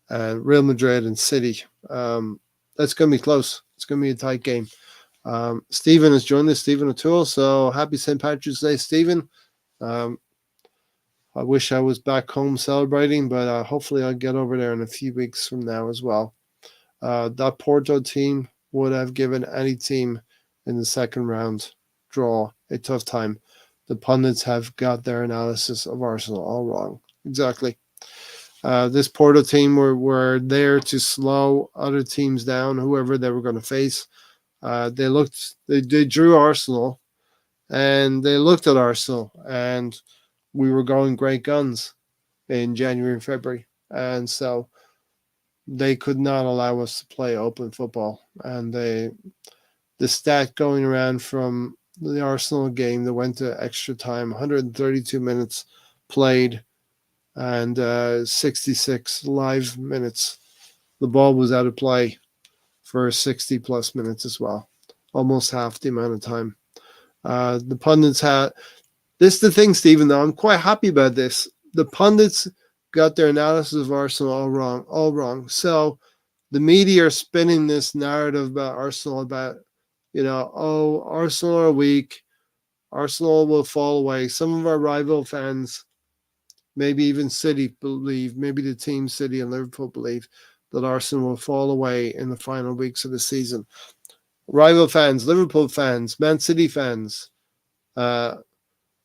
and Real Madrid and City. That's going to be close. It's going to be a tight game. Stephen has joined us, Stephen O'Toole. So happy St. Patrick's Day, Stephen. I wish I was back home celebrating, but hopefully I'll get over there in a few weeks from now as well. That Porto team would have given any team in the second round draw a tough time. The pundits have got their analysis of Arsenal all wrong. Exactly. This Porto team were there to slow other teams down, whoever they were going to face. They drew Arsenal, and they looked at Arsenal, and we were going great guns in January and February. And so they could not allow us to play open football. And the stat going around from the Arsenal game that went to extra time, 132 minutes played and 66 live minutes. The ball was out of play for 60 plus minutes as well, almost half the amount of time. The pundits had this is the thing, Stephen, though. I'm quite happy about this. The pundits got their analysis of Arsenal all wrong. So the media are spinning this narrative about Arsenal about, Arsenal are weak. Arsenal will fall away. Some of our rival fans, maybe even City believe, maybe the team City and Liverpool believe that Arsenal will fall away in the final weeks of the season. Rival fans, Liverpool fans, Man City fans,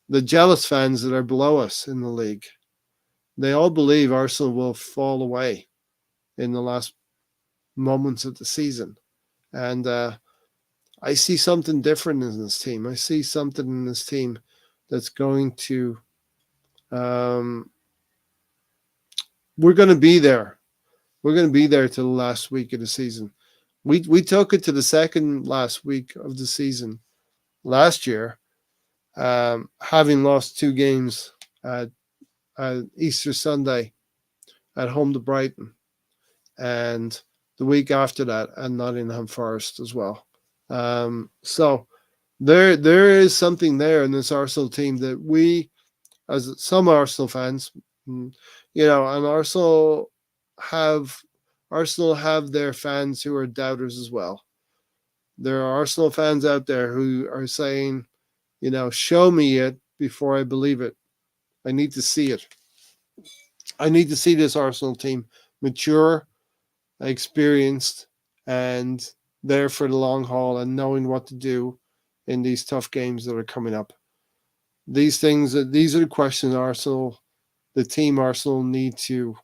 the jealous fans that are below us in the league, they all believe Arsenal will fall away in the last moments of the season. And I see something different in this team. I see something in this team that's going to we're going to be there. We're going to be there till the last week of the season. We took it to the second last week of the season last year, having lost 2 games at Easter Sunday at home to Brighton, and the week after that at Nottingham Forest as well. So there is something there in this Arsenal team that we, as some Arsenal fans, and Arsenal have their fans who are doubters as well. There are Arsenal fans out there who are saying, show me it before I believe it. I need to see it. I need to see this Arsenal team mature, experienced, and there for the long haul and knowing what to do in these tough games that are coming up. These are the questions the team Arsenal need to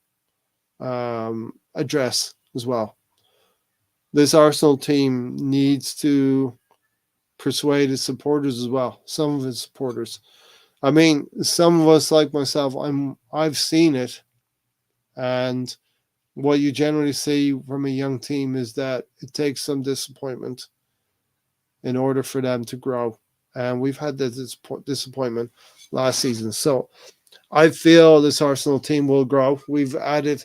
address as well. This Arsenal team needs to persuade its supporters as well. Some of its supporters. I mean, some of us like myself, I've seen it, and what you generally see from a young team is that it takes some disappointment in order for them to grow. And we've had this disappointment last season. So I feel this Arsenal team will grow. We've added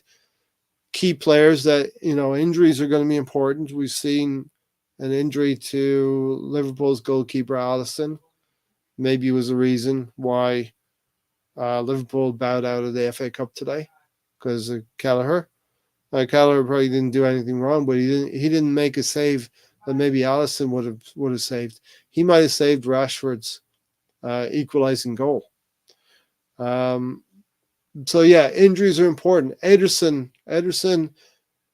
key players that, injuries are going to be important. We've seen an injury to Liverpool's goalkeeper, Alisson. Maybe it was a reason why Liverpool bowed out of the FA Cup today because of Kelleher. Kelleher probably didn't do anything wrong, but he didn't make a save that maybe Alisson would have saved. He might have saved Rashford's equalizing goal. So yeah, injuries are important. Ederson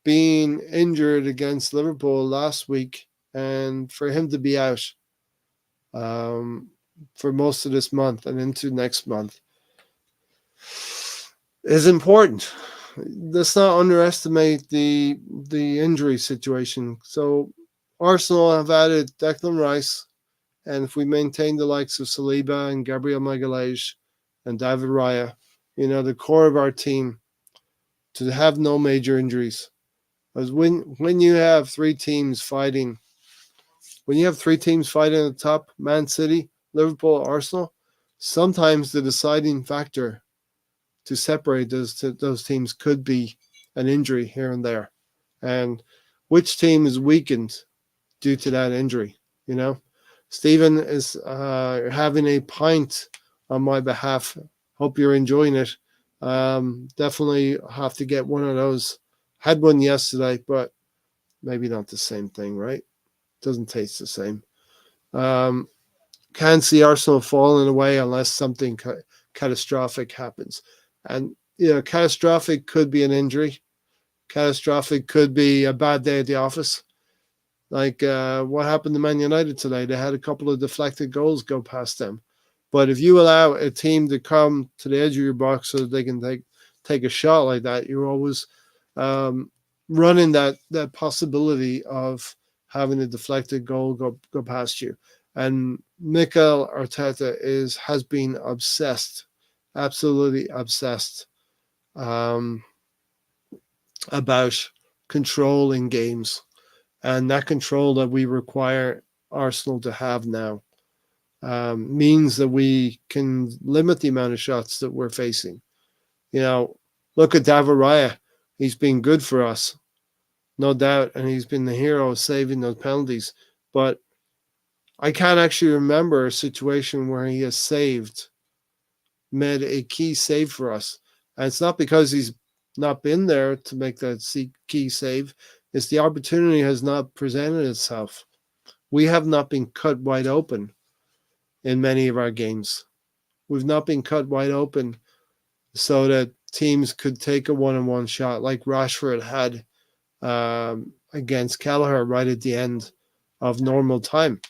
being injured against Liverpool last week, and for him to be out for most of this month and into next month is important. Let's not underestimate the injury situation. So Arsenal have added Declan Rice, and if we maintain the likes of Saliba and Gabriel Magalhaes and David Raya, the core of our team, to have no major injuries. Because when you have three teams fighting, at the top, Man City, Liverpool, Arsenal, sometimes the deciding factor to separate those teams could be an injury here and there. And which team is weakened due to that injury? Stephen is having a pint on my behalf. Hope you're enjoying it. Definitely have to get one of those. Had one yesterday, but maybe not the same thing, right? Doesn't taste the same. Can't see Arsenal falling away unless something catastrophic happens. And, catastrophic could be an injury. Catastrophic could be a bad day at the office. Like what happened to Man United today. They had a couple of deflected goals go past them. But if you allow a team to come to the edge of your box so that they can take a shot like that, you're always running that possibility of having a deflected goal go past you. And Mikel Arteta has been obsessed, absolutely obsessed about controlling games. And that control that we require Arsenal to have now means that we can limit the amount of shots that we're facing. Look at David Raya. He's been good for us, no doubt, and he's been the hero of saving those penalties. But I can't actually remember a situation where he has made a key save for us. And it's not because he's not been there to make that key save. It's the opportunity has not presented itself. We have not been cut wide open in many of our games. We've not been cut wide open so that teams could take a one-on-one shot like Rashford had against Kelleher right at the end of normal time.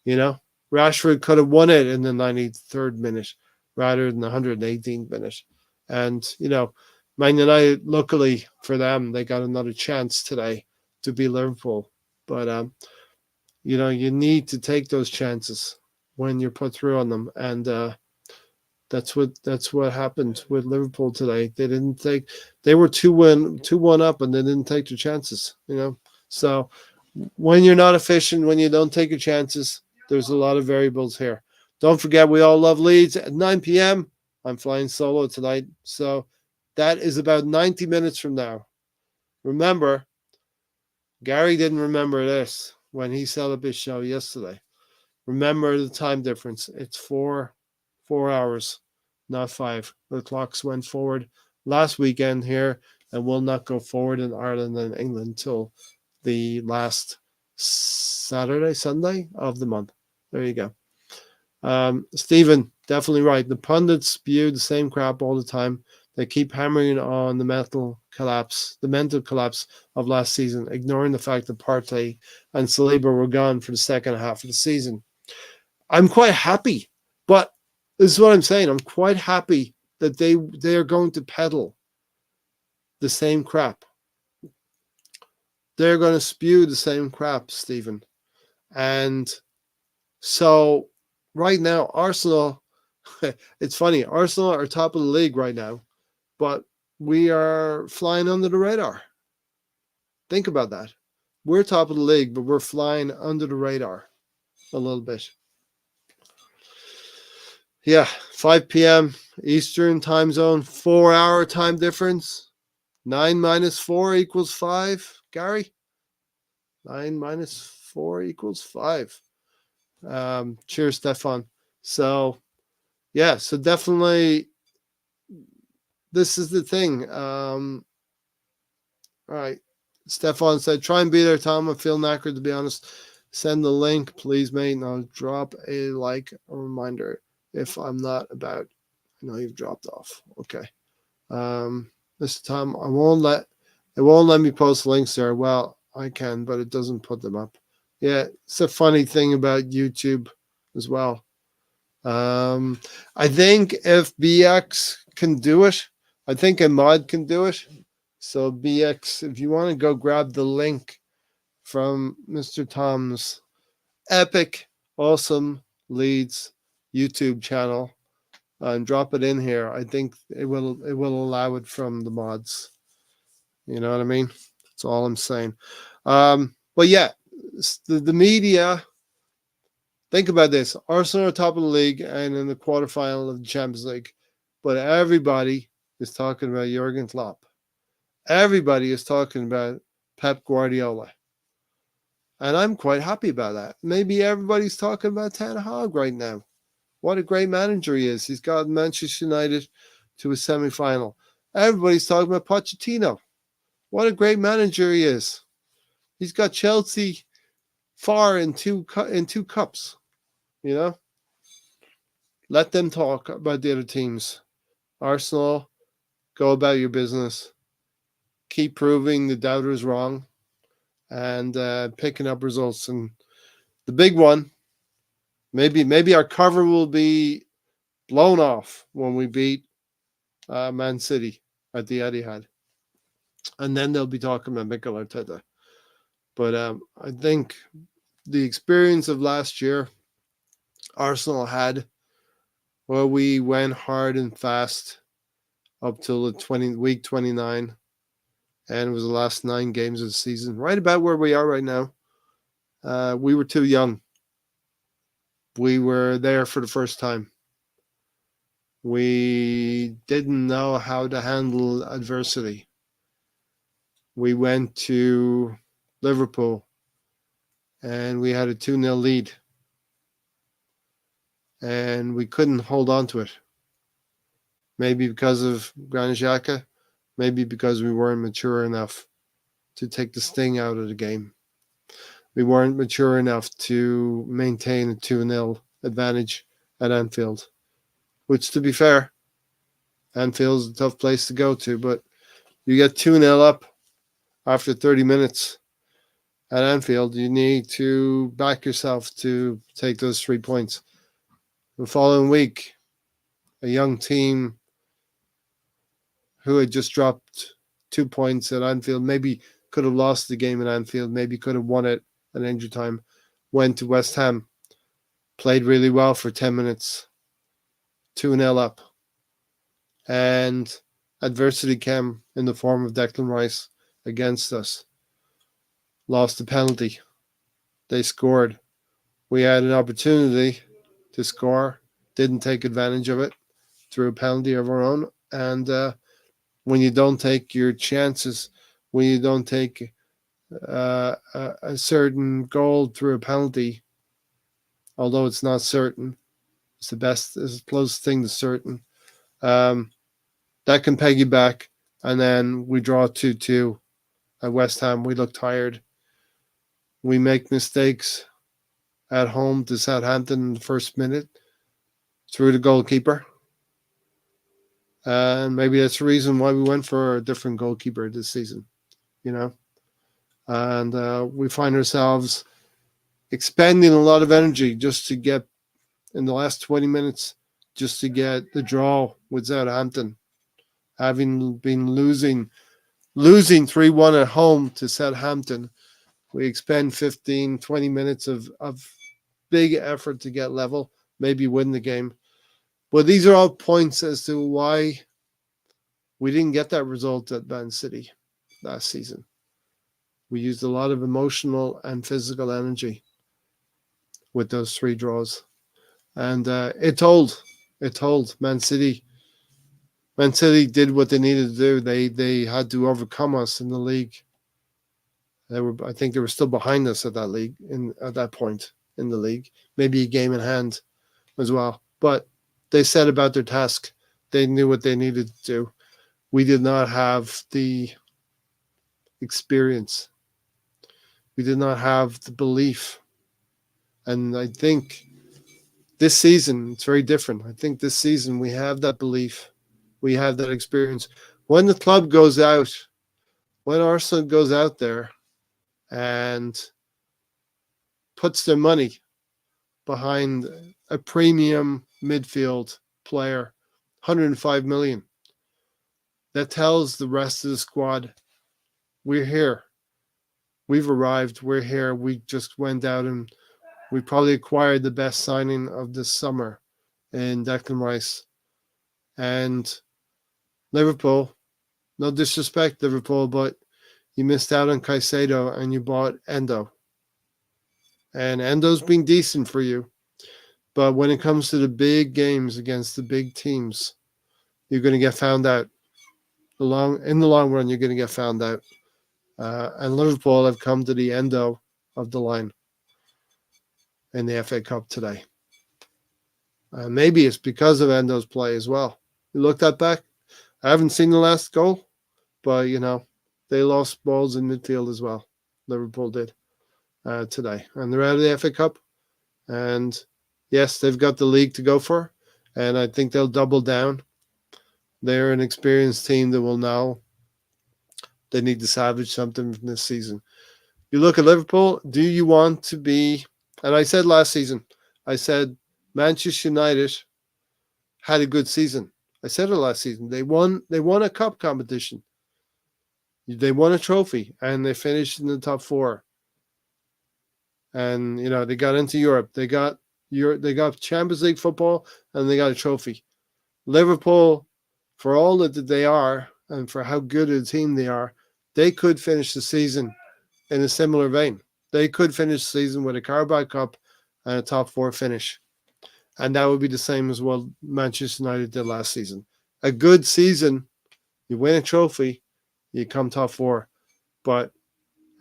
Rashford could have won it in the 93rd minute rather than the 118th minute. And, Man United, luckily for them, they got another chance today to beat Liverpool. But, you need to take those chances when you're put through on them. And that's what happened with Liverpool today. They were 2-1 up and they didn't take their chances, So when you're not efficient, when you don't take your chances, there's a lot of variables here. Don't forget, we all love Leeds at 9 p.m. I'm flying solo tonight. So that is about 90 minutes from now. Remember, Gary didn't remember this when he set up his show yesterday. Remember the time difference. It's 4 hours, not 5. The clocks went forward last weekend here and will not go forward in Ireland and England till the last Sunday of the month. There you go. Stephen, Definitely right. The pundits spew the same crap all the time. They keep hammering on the mental collapse of last season, ignoring the fact that Partey and Saliba were gone for the second half of the season. I'm quite happy, but this is what I'm saying. I'm quite happy that they are going to peddle the same crap. They're going to spew the same crap, Stephen. And so right now, Arsenal, it's funny, Arsenal are top of the league right now, but we are flying under the radar. Think about that. We're top of the league, but we're flying under the radar a little bit. Yeah, 5 p.m. Eastern time zone, 4-hour time difference. 9 minus 4 equals 5, Gary. 9 minus 4 equals 5. Cheers, Stefan. So, yeah, so definitely this is the thing. All right. Stefan said, try and be there, Tom. I feel knackered, to be honest. Send the link, please, mate, and I'll drop a reminder if I'm not about. I know you've dropped off. Okay. This time it won't let me post links there. Well, I can, but it doesn't put them up. Yeah, it's a funny thing about YouTube as well. I think if BX can do it, I think Ahmad can do it. So BX, if you want to go grab the link from Mr. Tom's epic, awesome Leeds YouTube channel and drop it in here, I think it will allow it from the mods. You know what I mean? That's all I'm saying. But yeah, the media. Think about this. Arsenal are top of the league and in the quarterfinal of the Champions League. But everybody is talking about Jurgen Klopp. Everybody is talking about Pep Guardiola. And I'm quite happy about that. Maybe everybody's talking about Ten Hag right now. What a great manager he is. He's got Manchester United to a semi-final. Everybody's talking about Pochettino. What a great manager he is. He's got Chelsea far in two cups. You know? Let them talk about the other teams. Arsenal, go about your business. Keep proving the doubters wrong and picking up results. And the big one, maybe our cover will be blown off when we beat Man City at the Etihad. And then they'll be talking about Mikel Arteta. But I think the experience of last year, Arsenal had, where we went hard and fast up till the week 29. And it was the last 9 games of the season, right about where we are right now. We were too young. We were there for the first time. We didn't know how to handle adversity. We went to Liverpool and we had a 2-0 lead. And we couldn't hold on to it. Maybe because of Granit Xhaka, maybe because we weren't mature enough to take the sting out of the game. We weren't mature enough to maintain a 2-0 advantage at Anfield, which, to be fair, Anfield's a tough place to go to, but you get 2-0 up after 30 minutes at Anfield, you need to back yourself to take those 3 points. The following week, a young team who had just dropped 2 points at Anfield, maybe could have lost the game at Anfield, maybe could have won it at injury time, went to West Ham, played really well for 10 minutes, 2-0 up. And adversity came in the form of Declan Rice against us. Lost the penalty. They scored. We had an opportunity to score, didn't take advantage of it through a penalty of our own. And when you don't take your chances, when you don't take a certain goal through a penalty, although it's not certain, it's the closest thing to certain, that can peg you back. And then we draw 2-2 at West Ham. We look tired. We make mistakes at home to Southampton in the first minute. through the goalkeeper. And maybe that's the reason why we went for a different goalkeeper this season, you know. And we find ourselves expending a lot of energy just to get in the last 20 minutes, just to get the draw with Southampton, having been losing 3-1 at home to Southampton. We expend 15, 20 minutes of big effort to get level, maybe win the game. But these are all points as to why we didn't get that result at Man City last season. We used a lot of emotional and physical energy with those 3 draws. And it told. It told. Man City did what they needed to do. They had to overcome us in the league. I think they were still behind us at that point in the league. Maybe a game in hand as well. But they set about their task. They knew what they needed to do. We did not have the experience. We did not have the belief. And I think this season, it's very different. I think this season we have that belief. We have that experience. When the club goes out, when Arsenal goes out there and puts their money behind a premium midfield player, 105 million, that tells the rest of the squad, we're here. We've arrived. We're here. We just went out and we probably acquired the best signing of this summer in Declan Rice. And Liverpool, no disrespect, Liverpool, but you missed out on Caicedo and you bought Endo. And Endo's been decent for you. But when it comes to the big games against the big teams, you're going to get found out. In the long run, you're going to get found out. And Liverpool have come to the end of the line in the FA Cup today. Maybe it's because of Endo's play as well. You look that back. I haven't seen the last goal, but, they lost balls in midfield as well. Liverpool did today. And they're out of the FA Cup. And, yes, they've got the league to go for. And I think they'll double down. They're an experienced team that will now. They need to salvage something from this season. You look at Liverpool, do you want to be, and I said last season, I said Manchester United had a good season. I said it last season. They won a cup competition. They won a trophy and they finished in the top 4. And they got into Europe. They got Champions League football and they got a trophy. Liverpool, for all that they are and for how good a team they are, they could finish the season in a similar vein. They could finish the season with a Carabao Cup and a top 4 finish. And that would be the same as what Manchester United did last season. A good season, you win a trophy, you come top 4. But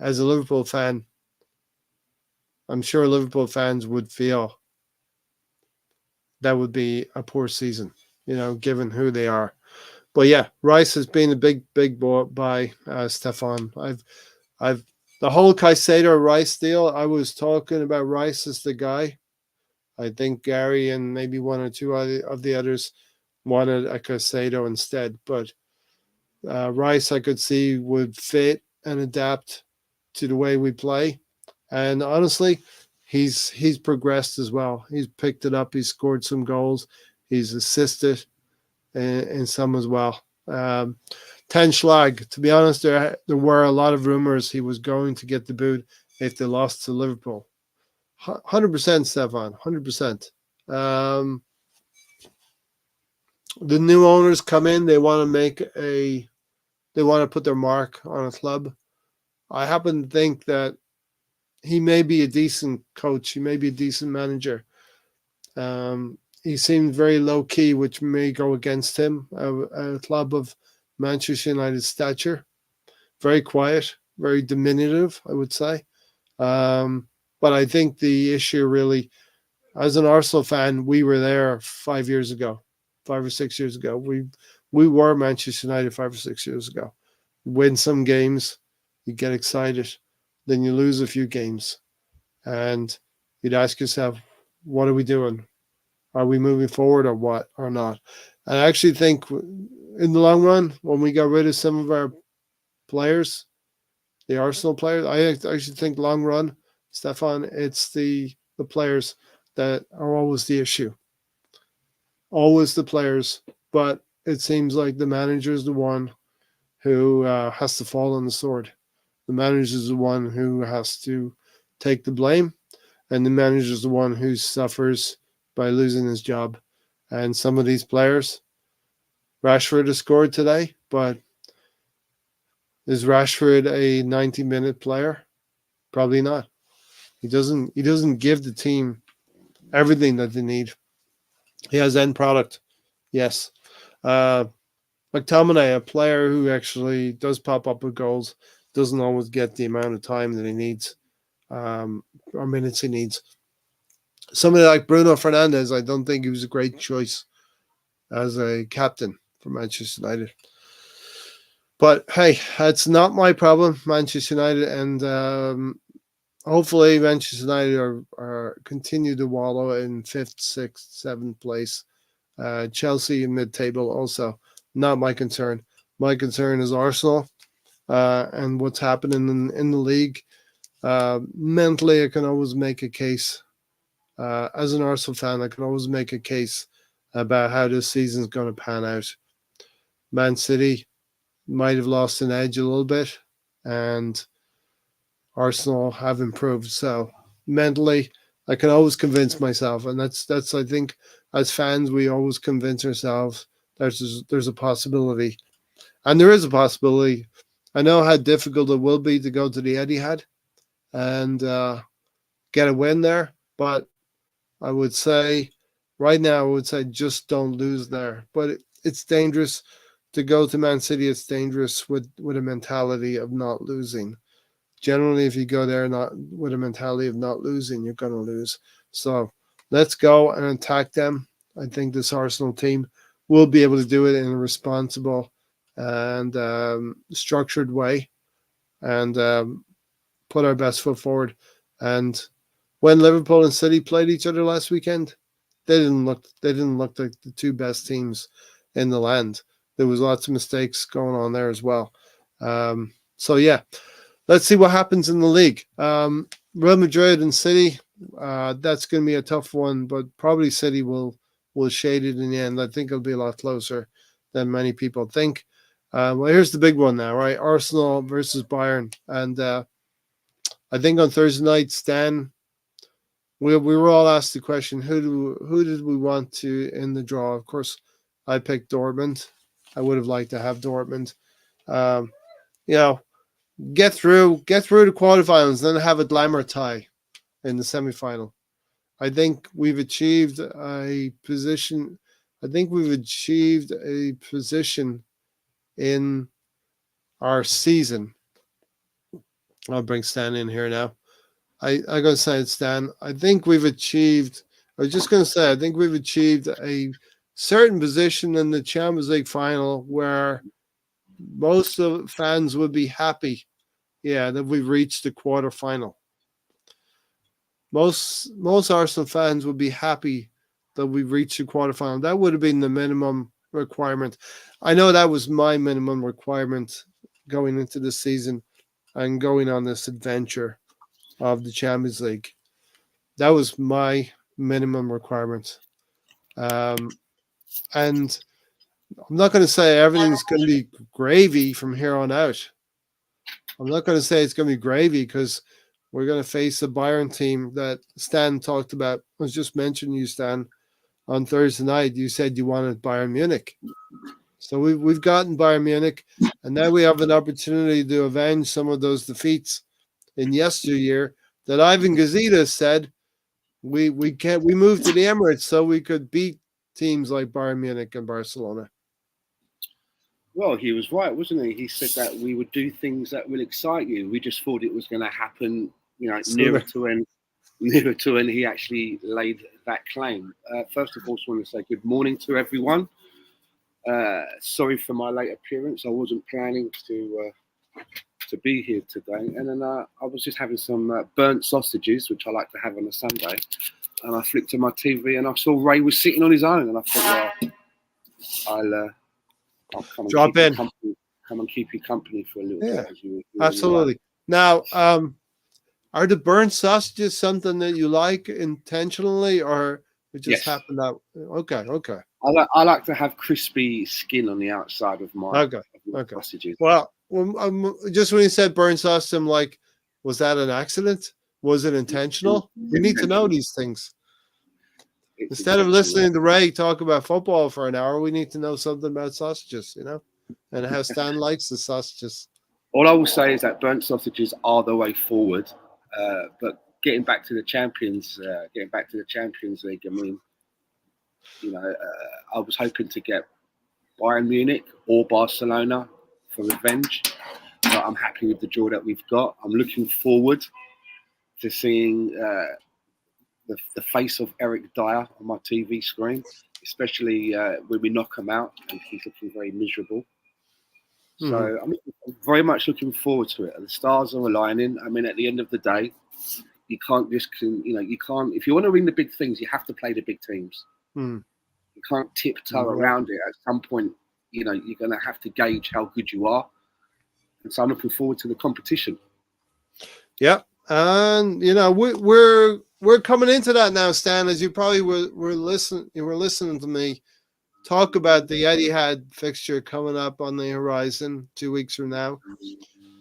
as a Liverpool fan, I'm sure Liverpool fans would feel that would be a poor season, given who they are. But yeah, Rice has been a big boy by Stefan. I've the whole Caicedo Rice deal. I was talking about Rice as the guy. I think Gary and maybe one or two of the others wanted a Caicedo instead. But Rice, I could see, would fit and adapt to the way we play. And honestly, he's progressed as well. He's picked it up. He's scored some goals. He's assisted in some as well. Ten Schlag, to be honest, there were a lot of rumors he was going to get the boot if they lost to Liverpool. 100%, Stefan, 100%. The new owners come in, they want to put their mark on a club. I happen to think that he may be a decent coach. He may be a decent manager. He seems very low-key, which may go against him, a club of Manchester United's stature. Very quiet, very diminutive, I would say. But I think the issue really, as an Arsenal fan, we were there 5 or 6 years ago. We were Manchester United 5 or 6 years ago. Win some games, you get excited, then you lose a few games. And you'd ask yourself, what are we doing? Are we moving forward or what or not? And I actually think in the long run, when we got rid of some of our players, the Arsenal players, I actually think long run, Stefan, it's the players that are always the issue. Always the players, but it seems like the manager is the one who has to fall on the sword. The manager is the one who has to take the blame, and the manager is the one who suffers by losing his job. And some of these players, Rashford has scored today, but is Rashford a 90-minute player? Probably not. He doesn't give the team everything that they need. He has end product, yes. McTominay, a player who actually does pop up with goals, doesn't always get the amount of time that he needs, or minutes he needs. Somebody like Bruno Fernandes, I don't think he was a great choice as a captain for Manchester United. But hey, that's not my problem, Manchester United, and hopefully Manchester United are continue to wallow in 5th, 6th, 7th place. Chelsea in mid-table also not my concern. My concern is Arsenal and what's happening in the league. Mentally, I can always make a case. As an Arsenal fan, I can always make a case about how this season's going to pan out. Man City might have lost an edge a little bit, and Arsenal have improved. So mentally, I can always convince myself, and that's I think as fans we always convince ourselves there's a possibility, and there is a possibility. I know how difficult it will be to go to the Etihad and get a win there, but I would say right now I would say just don't lose there. But it's dangerous to go to Man City. It's dangerous with a mentality of not losing. Generally, if you go there not with a mentality of not losing, you're going to lose. So let's go and attack them. I think this Arsenal team will be able to do it in a responsible and structured way, and put our best foot forward. And when Liverpool and City played each other last weekend, they didn't look like the two best teams in the land. There was lots of mistakes going on there as well. So yeah, let's see what happens in the league. Real Madrid and City, that's going to be a tough one, but probably City will shade it in the end. I think it'll be a lot closer than many people think. Well, here's the big one now, right? Arsenal versus Bayern, and I think on Thursday night, Stan, we were all asked the question, who did we want to in the draw? Of course, I picked Dortmund. I would have liked to have Dortmund. You know, get through the quarterfinals, then have a glamour tie in the semifinal. I think we've achieved a position. I think we've achieved a position in our season. I'll bring Stan in here now. I gotta say it, Stan. I think we've achieved. I was just gonna say, I think we've achieved a certain position in the Champions League final where most of fans would be happy. Yeah, that we've reached the quarterfinal. Most Arsenal fans would be happy that we reached the quarterfinal. That would have been the minimum requirement. I know that was my minimum requirement going into the season and going on this adventure of the Champions League. That was my minimum requirement. And I'm not going to say everything's going to be gravy from here on out. I'm not going to say it's going to be gravy because we're going to face a Bayern team that Stan talked about. I was just mentioning you, Stan, on Thursday night. You said you wanted Bayern Munich. So we've gotten Bayern Munich, and now we have an opportunity to avenge some of those defeats in yesteryear that Ivan Gazidis said we moved to the Emirates so we could beat teams like Bayern Munich and Barcelona. Well, he was right, wasn't he? He said that we would do things that will excite you. We just thought it was going to happen, nearer to end. He actually laid that claim. First of all, I just want to say good morning to everyone. Sorry for my late appearance. I wasn't planning to be here today, and then I was just having some burnt sausages, which I like to have on a Sunday. and I flicked on my TV and I saw Ray was sitting on his own, and I thought, well, I'll come and Drop keep you in. company. Come and keep you company for a little bit. As you Absolutely. Now, are the burnt sausages something that you like intentionally, or it just happened that? Okay. I like to have crispy skin on the outside of my sausages. Well, just when you said burnt sausage, I'm like, was that an accident? Was it intentional? We need to know these things. Instead of listening to Ray talk about football for an hour, we need to know something about sausages, and how Stan likes the sausages. All I will say is that burnt sausages are the way forward. But getting back to the Champions League, I mean, I was hoping to get Bayern Munich or Barcelona for revenge, but I'm happy with the draw that we've got. I'm looking forward to seeing the face of Eric Dyer on my TV screen, especially when we knock him out and he's looking very miserable. So I'm very much looking forward to it. The stars are aligning. I mean, at the end of the day, you can't just, you can't. If you want to win the big things, you have to play the big teams. You can't tiptoe around it. At some point, you're going to have to gauge how good you are. And so I'm looking forward to the competition. Yeah, and we're coming into that now, Stan. As you probably were listening to me talk about the Etihad fixture coming up on the horizon 2 weeks from now.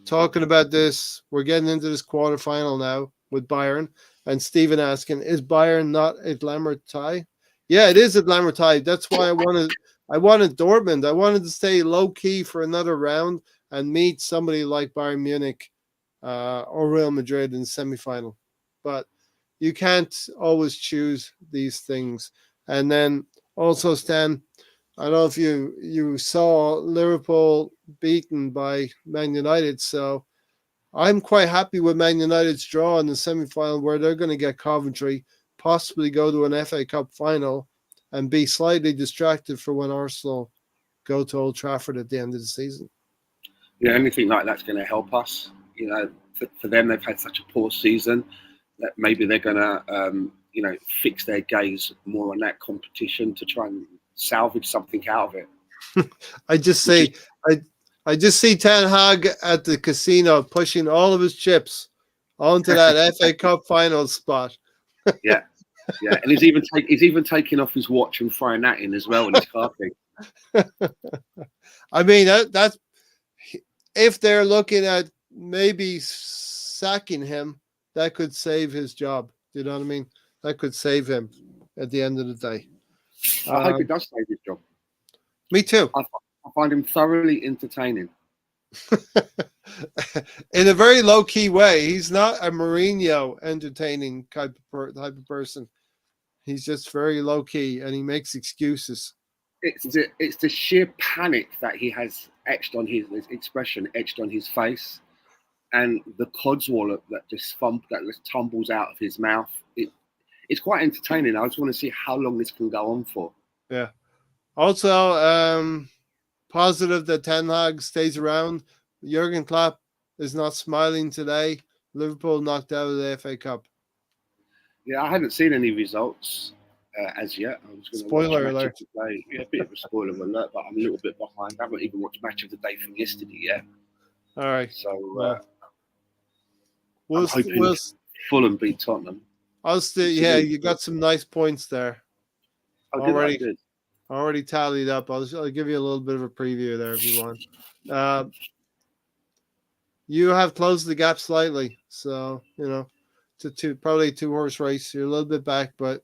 Talking about this, we're getting into this quarterfinal now with Bayern. And Stephen asking, is Bayern not a glamour tie? Yeah, it is a glamour tie. That's why I wanted Dortmund. I wanted to stay low key for another round and meet somebody like Bayern Munich or Real Madrid in the semifinal. But you can't always choose these things. And then also, Stan, I don't know if you saw Liverpool beaten by Man United, so I'm quite happy with Man United's draw in the semi-final, where they're going to get Coventry, possibly go to an FA Cup final, and be slightly distracted for when Arsenal go to Old Trafford at the end of the season. Yeah, anything like that's going to help us. For them, they've had such a poor season that maybe they're going to, fix their gaze more on that competition to try and salvage something out of it. I just see Ten Hag at the casino pushing all of his chips onto that FA Cup final spot. Yeah, and he's even taking off his watch and throwing that in as well in his car thing. I mean, that's if they're looking at maybe sacking him, that could save his job. You know what I mean? That could save him at the end of the day. I hope it does save his job. Me too. I find him thoroughly entertaining. In a very low-key way. He's not a Mourinho entertaining type of person. He's just very low-key, and he makes excuses. It's the sheer panic that he has etched on his expression, etched on his face, and the codswallop that just tumbles out of his mouth. It's quite entertaining. I just want to see how long this can go on for. Yeah. Also, positive that Ten Hag stays around. Jurgen Klopp is not smiling today. Liverpool knocked out of the FA Cup. Yeah, I haven't seen any results as yet. I was going to spoiler alert. Today. Yeah, a bit of a spoiler alert, but I'm a little bit behind. I haven't even watched match of the day from yesterday yet. All right. So I'm hoping Fulham beat Tottenham. You got some nice points there. Already tallied up. I'll give you a little bit of a preview there if you want. You have closed the gap slightly, so to probably a 2-horse race. You're a little bit back, but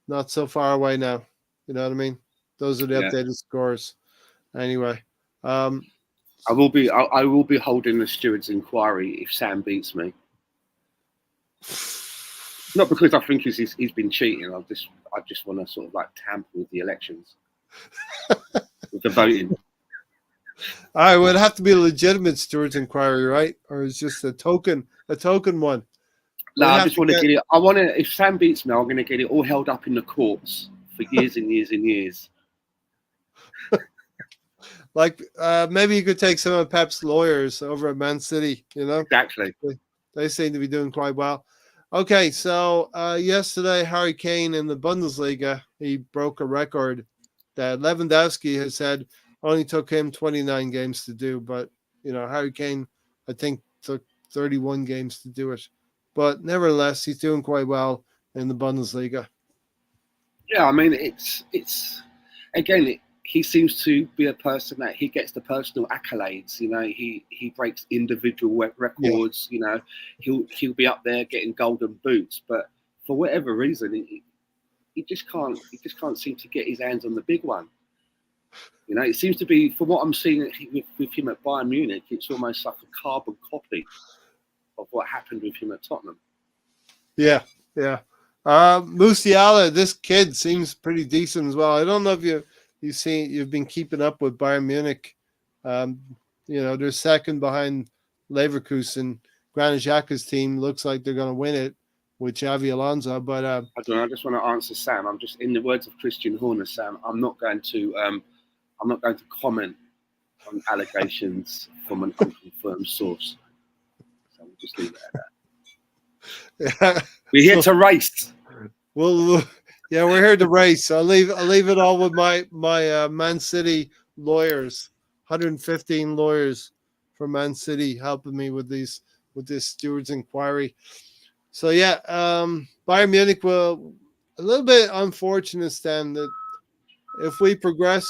not so far away now. You know what I mean? Those are the updated scores. Anyway, I will be holding the steward's inquiry if Sam beats me. Not because I think he's been cheating. I just want to sort of like tamper with the elections, with the voting. All right, well, it'd have to be a legitimate steward's inquiry, right? Or it's just a token one. No, I just want to get it. I want to. If Sam beats me, I'm going to get it all held up in the courts for years and years and years. Like maybe you could take some of Pep's lawyers over at Man City. Exactly. They seem to be doing quite well. Okay, so yesterday, Harry Kane in the Bundesliga, he broke a record that Lewandowski has said only took him 29 games to do. But, Harry Kane, I think, took 31 games to do it. But nevertheless, he's doing quite well in the Bundesliga. Yeah, I mean, it's again, he seems to be a person that he gets the personal accolades. He breaks individual records. He'll be up there getting golden boots, but for whatever reason, he just can't seem to get his hands on the big one. It seems to be, from what I'm seeing with him at Bayern Munich, it's almost like a carbon copy of what happened with him at Tottenham. Yeah, yeah. Musiala, this kid seems pretty decent as well. I don't know if you've been keeping up with Bayern Munich. They're second behind Leverkusen. Granit Xhaka's team looks like they're going to win it with Xavi Alonso. But I don't know. I just want to answer Sam. I'm just, in the words of Christian Horner, Sam, I'm not going to comment on allegations from an unconfirmed source. So we'll just leave it at that. yeah. We're here to race. Well, yeah, we're here to race. I'll leave it all with my Man City lawyers, 115 lawyers from Man City helping me with this steward's inquiry. So yeah, Bayern Munich will a little bit unfortunate, Stan, that if we progress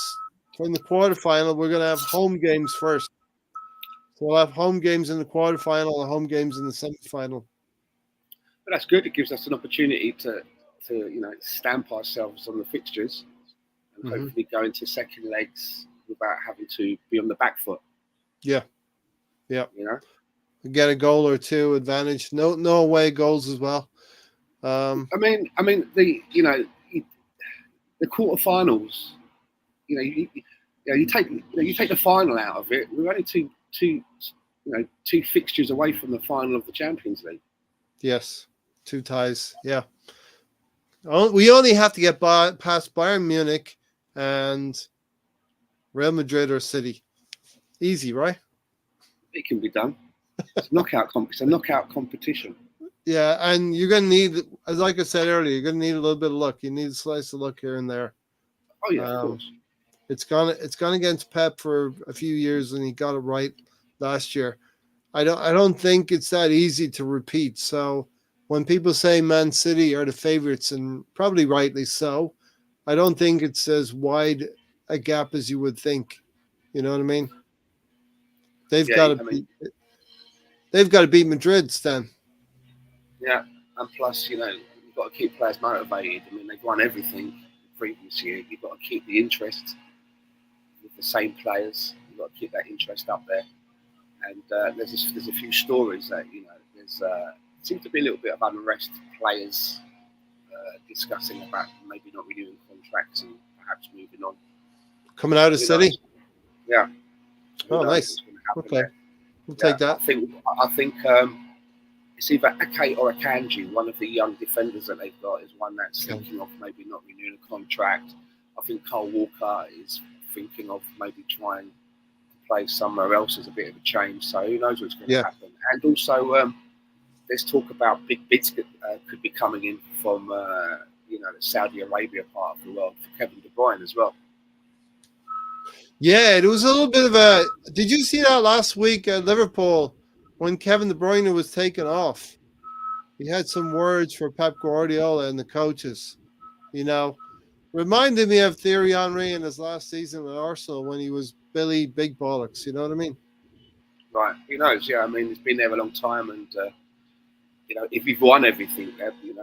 from the quarterfinal, we're going to have home games first. So we'll have home games in the quarterfinal and home games in the semifinal. But that's good. It gives us an opportunity to stamp ourselves on the fixtures and hopefully go into second legs without having to be on the back foot. Yeah. Get a goal or two advantage. No away goals as well. I mean the quarterfinals. You take the final out of it. We're only two fixtures away from the final of the Champions League. Yes, 2 ties. Yeah. We only have to get past Bayern Munich and Real Madrid or City. Easy, right? It can be done. It's a knockout competition. Yeah, and you're going to need, as like I said earlier, you're going to need a little bit of luck. You need a slice of luck here and there. Oh yeah, of course. It's gone against Pep for a few years, and he got it right last year. I don't think it's that easy to repeat. So when people say Man City are the favorites, and probably rightly so, I don't think it's as wide a gap as you would think. You know what I mean? They've got to beat Madrid, Stan. Yeah, and plus, you've got to keep players motivated. I mean, they've won everything the previous year. You've got to keep the interest with the same players. You've got to keep that interest up there. And there's a few stories that there's seems to be a little bit of unrest. Players discussing about maybe not renewing contracts and perhaps moving on. Coming out of City. Yeah. Oh, nice. Okay, we'll take that. I think it's either Ake or Akanji, one of the young defenders that they've got, is one that's thinking of maybe not renewing a contract. I think Kyle Walker is thinking of maybe trying to play somewhere else as a bit of a change. So who knows what's going to happen. And also, there's talk about big bids could be coming in from the Saudi Arabia part of the world for Kevin De Bruyne as well. Yeah, it was a little bit of a. Did you see that last week at Liverpool when Kevin De Bruyne was taken off? He had some words for Pep Guardiola and the coaches. Reminded me of Thierry Henry in his last season at Arsenal when he was Billy Big Bollocks. You know what I mean? Right. Who knows? Yeah, I mean, he's been there a long time, and if you've won everything,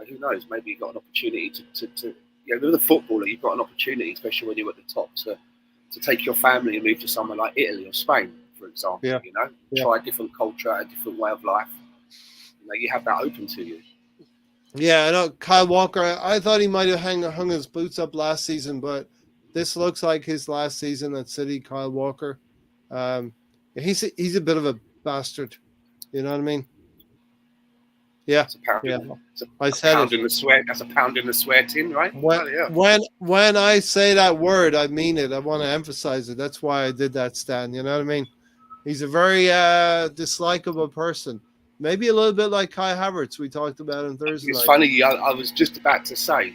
who knows? Maybe you've got an opportunity to with a footballer, you've got an opportunity, especially when you're at the top, to take your family and move to somewhere like Italy or Spain, for example. Yeah. Try a different culture, a different way of life. You have that open to you. Yeah, I know Kyle Walker. I thought he might have hung his boots up last season, but this looks like his last season at City. Kyle Walker, he's a bit of a bastard. You know what I mean? Yeah. That's a pound in the sweat. That's a pound in the swear tin, right? When I say that word, I mean it. I want to emphasize it. That's why I did that, Stan. You know what I mean? He's a very dislikable person. maybe a little bit like Kai Havertz we talked about on Thursday It's night. funny. I was just about to say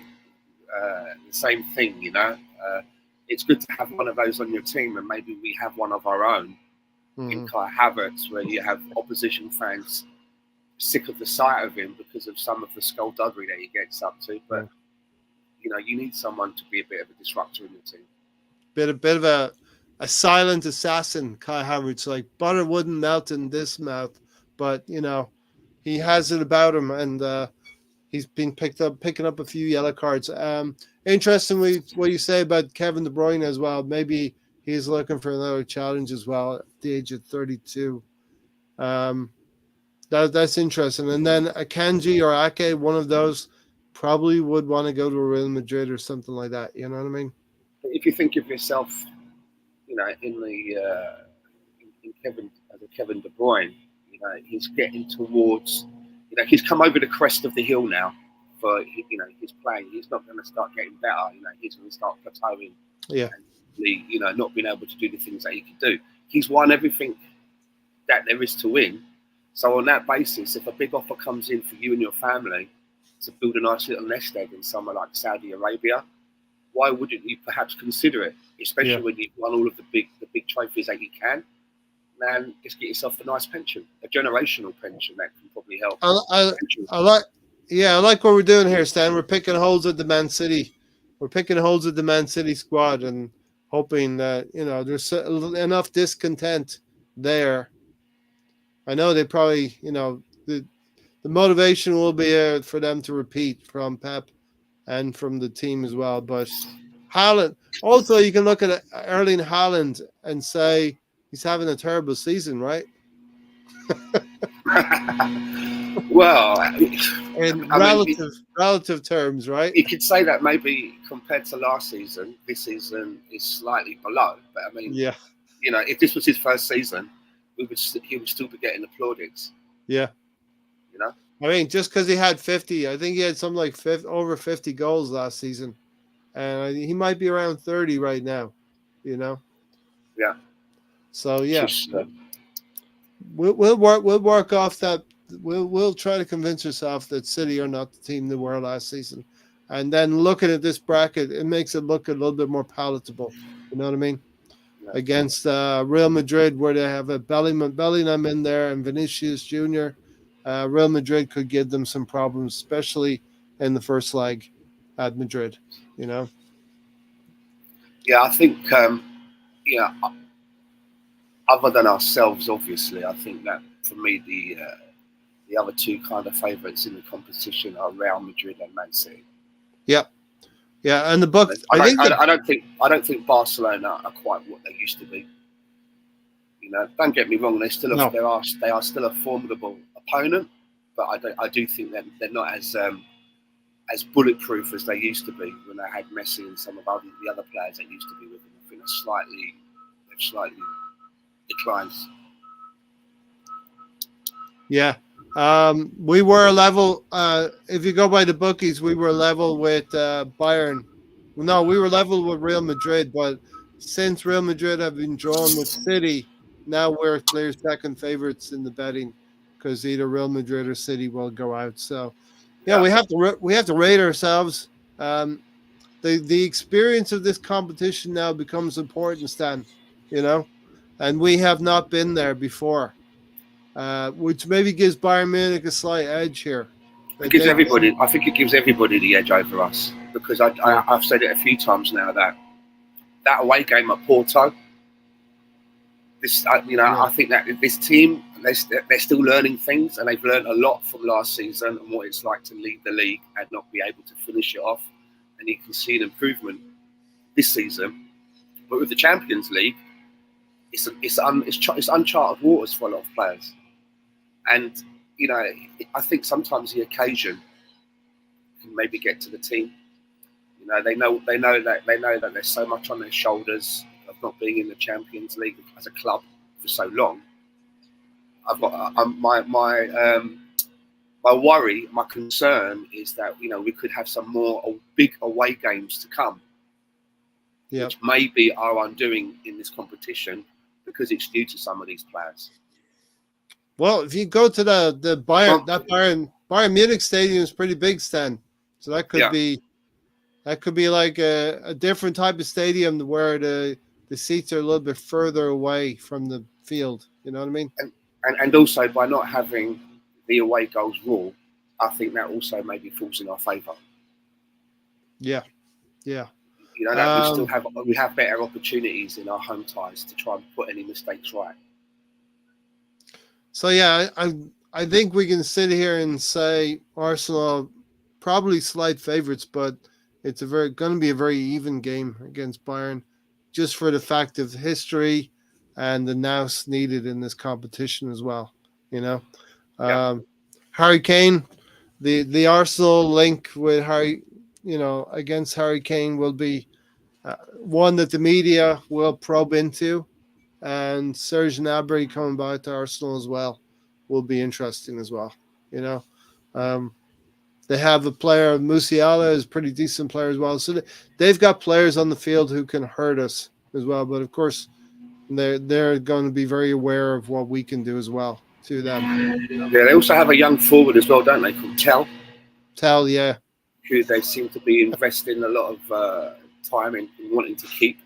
the same thing. It's good to have one of those on your team, and maybe we have one of our own in Kai Havertz, where you have opposition fans sick of the sight of him because of some of the skullduggery that he gets up to. But you need someone to be a bit of a disruptor in the team. Bit of a silent assassin, Kai Havertz. Like butter wouldn't melt in this mouth, but he has it about him, and he's been picking up a few yellow cards. Interestingly, what you say about Kevin De Bruyne as well. Maybe he's looking for another challenge as well at the age of 32. That's interesting. And then Akanji or Ake, one of those, probably would want to go to Real Madrid or something like that. You know what I mean? If you think of yourself, in the in Kevin De Bruyne, he's getting towards, he's come over the crest of the hill now. For his playing, he's not going to start getting better. He's going to start plateauing. Yeah. And, not being able to do the things that he could do. He's won everything that there is to win. So on that basis, if a big offer comes in for you and your family to build a nice little nest egg in somewhere like Saudi Arabia, why wouldn't you perhaps consider it? Especially when you've won all of the big trophies that you can. Man, just get yourself a nice pension, a generational pension that can probably help. I like what we're doing here, Stan. We're picking holes at the Man City. We're picking holes at the Man City squad and hoping that there's enough discontent there. I know they probably the motivation will be for them to repeat from Pep and from the team as well. But Haaland, also you can look at Erling Haaland and say he's having a terrible season, right? Well, in relative terms, right? You could say that maybe compared to last season, this season is slightly below. But I mean, if this was his first season, he would still be getting applaudits. Yeah. I mean, just because he had 50, I think he had something like over 50 goals last season, and he might be around 30 right now. Yeah. So we'll work off that. We'll try to convince ourselves that City are not the team they were last season, and then looking at this bracket, it makes it look a little bit more palatable. You know what I mean? Yeah. Against Real Madrid, where they have a Bellingham in there and Vinicius Jr., Real Madrid could give them some problems, especially in the first leg at Madrid. Yeah, I think. Other than ourselves, obviously, I think that for me the other two kind of favourites in the competition are Real Madrid and Man City. Yeah, and the book. I don't think Barcelona are quite what they used to be. Don't get me wrong; they are still a formidable opponent, but I do think that they're not as bulletproof as they used to be when they had Messi and some of the other players that used to be with them. I think they've slightly declined. Yeah. We were level. If you go by the bookies, we were level with Bayern. No, we were level with Real Madrid. But since Real Madrid have been drawn with City, now we're clear second favorites in the betting because either Real Madrid or City will go out. So, we have to rate ourselves. The experience of this competition now becomes important, Stan. And we have not been there before. Which maybe gives Bayern Munich a slight edge here. I think it gives everybody the edge over us because I've said it a few times now that away game at Porto. I think that this team they're still learning things and they've learned a lot from last season and what it's like to lead the league and not be able to finish it off. And you can see an improvement this season. But with the Champions League, it's uncharted waters for a lot of players. And I think sometimes the occasion can maybe get to the team. They know that there's so much on their shoulders of not being in the Champions League as a club for so long. I've got my worry, my concern is that we could have some more big away games to come, which may be our undoing in this competition because it's due to some of these players. Well, if you go to the Bayern, Well, Bayern Munich stadium is pretty big, Stan. So that could be like a different type of stadium where the seats are a little bit further away from the field. You know what I mean? and also by not having the away goals rule, I think that also maybe falls in our favour. Yeah, yeah. You know that we have better opportunities in our home ties to try and put any mistakes right. So yeah, I think we can sit here and say Arsenal probably slight favorites, but it's going to be a very even game against Bayern, just for the fact of history and the nous needed in this competition as well. You know, Yeah, Harry Kane, the Arsenal link with Harry, against Harry Kane will be one that the media will probe into, and Serge Gnabry coming back to Arsenal as well will be interesting as well. You know, um, they have a player, Musiala is a pretty decent player as well. So they've got players on the field who can hurt us as well. But of course, they're going to be very aware of what we can do as well to them. yeah. They also have a young forward as well, don't they? Called Yeah, who they seem to be investing a lot of time in wanting to keep.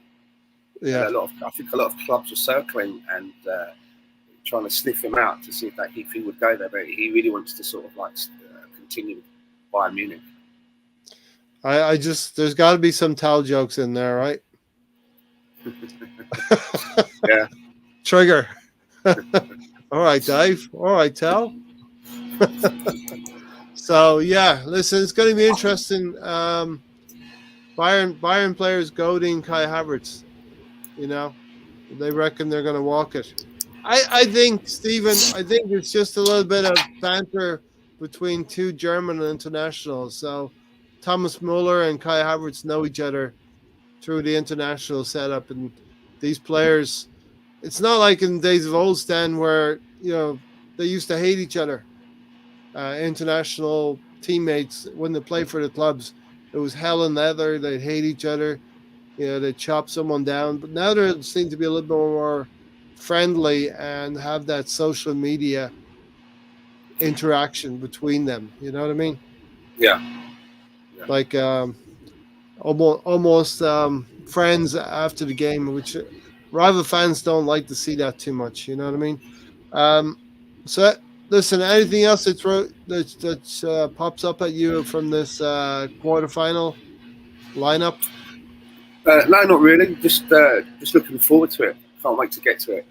And yeah. I think a lot of clubs were circling and trying to sniff him out to see if he would go there. But he really wants to sort of continue with Bayern Munich. I just there's got to be some towel jokes in there, right? Yeah. Trigger. All right, Dave. All right, Tal. So yeah, listen, it's going to be interesting. Bayern players goading Kai Havertz. You know, they reckon they're going to walk it. I think, Stephen, I think it's just a little bit of banter between two German internationals. So Thomas Muller and Kai Havertz know each other through the international setup, and these players. It's not like in the days of old, Stan, where they used to hate each other. International teammates when they play for the clubs, it was hell and leather. They'd hate each other. They'd chop someone down. But now they seem to be a little bit more friendly and have that social media interaction between them. You know what I mean? Yeah. Like almost friends after the game, which rival fans don't like to see that too much. You know what I mean? So listen, anything else that pops up at you from this quarterfinal lineup? No, not really. Just looking forward to it. Can't wait to get to it.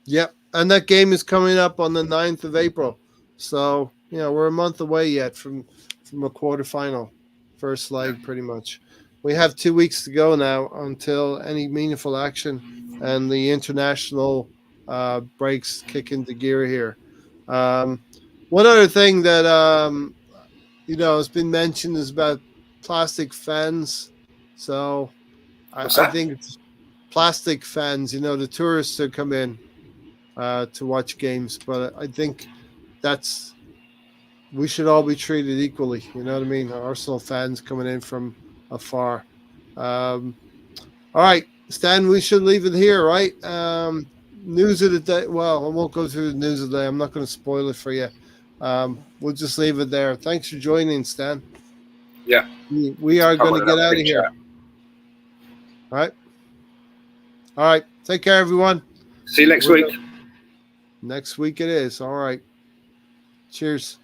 Yep, and that game is coming up on the 9th of April. So we're a month away yet from a quarterfinal, first leg pretty much. We have 2 weeks to go now until any meaningful action and the international breaks kick into gear here. One other thing that has been mentioned is about plastic fans. So I think it's plastic fans. The tourists that come in to watch games, but I think we should all be treated equally. You know what I mean? Arsenal fans coming in from afar. All right, Stan, we should leave it here, right? News of the day. Well, I won't go through the news of the day. I'm not going to spoil it for you. We'll just leave it there. Thanks for joining, Stan. Yeah. We are going to get out of here. All right. All right. Take care, everyone. See you next week. Next week it is. All right. Cheers.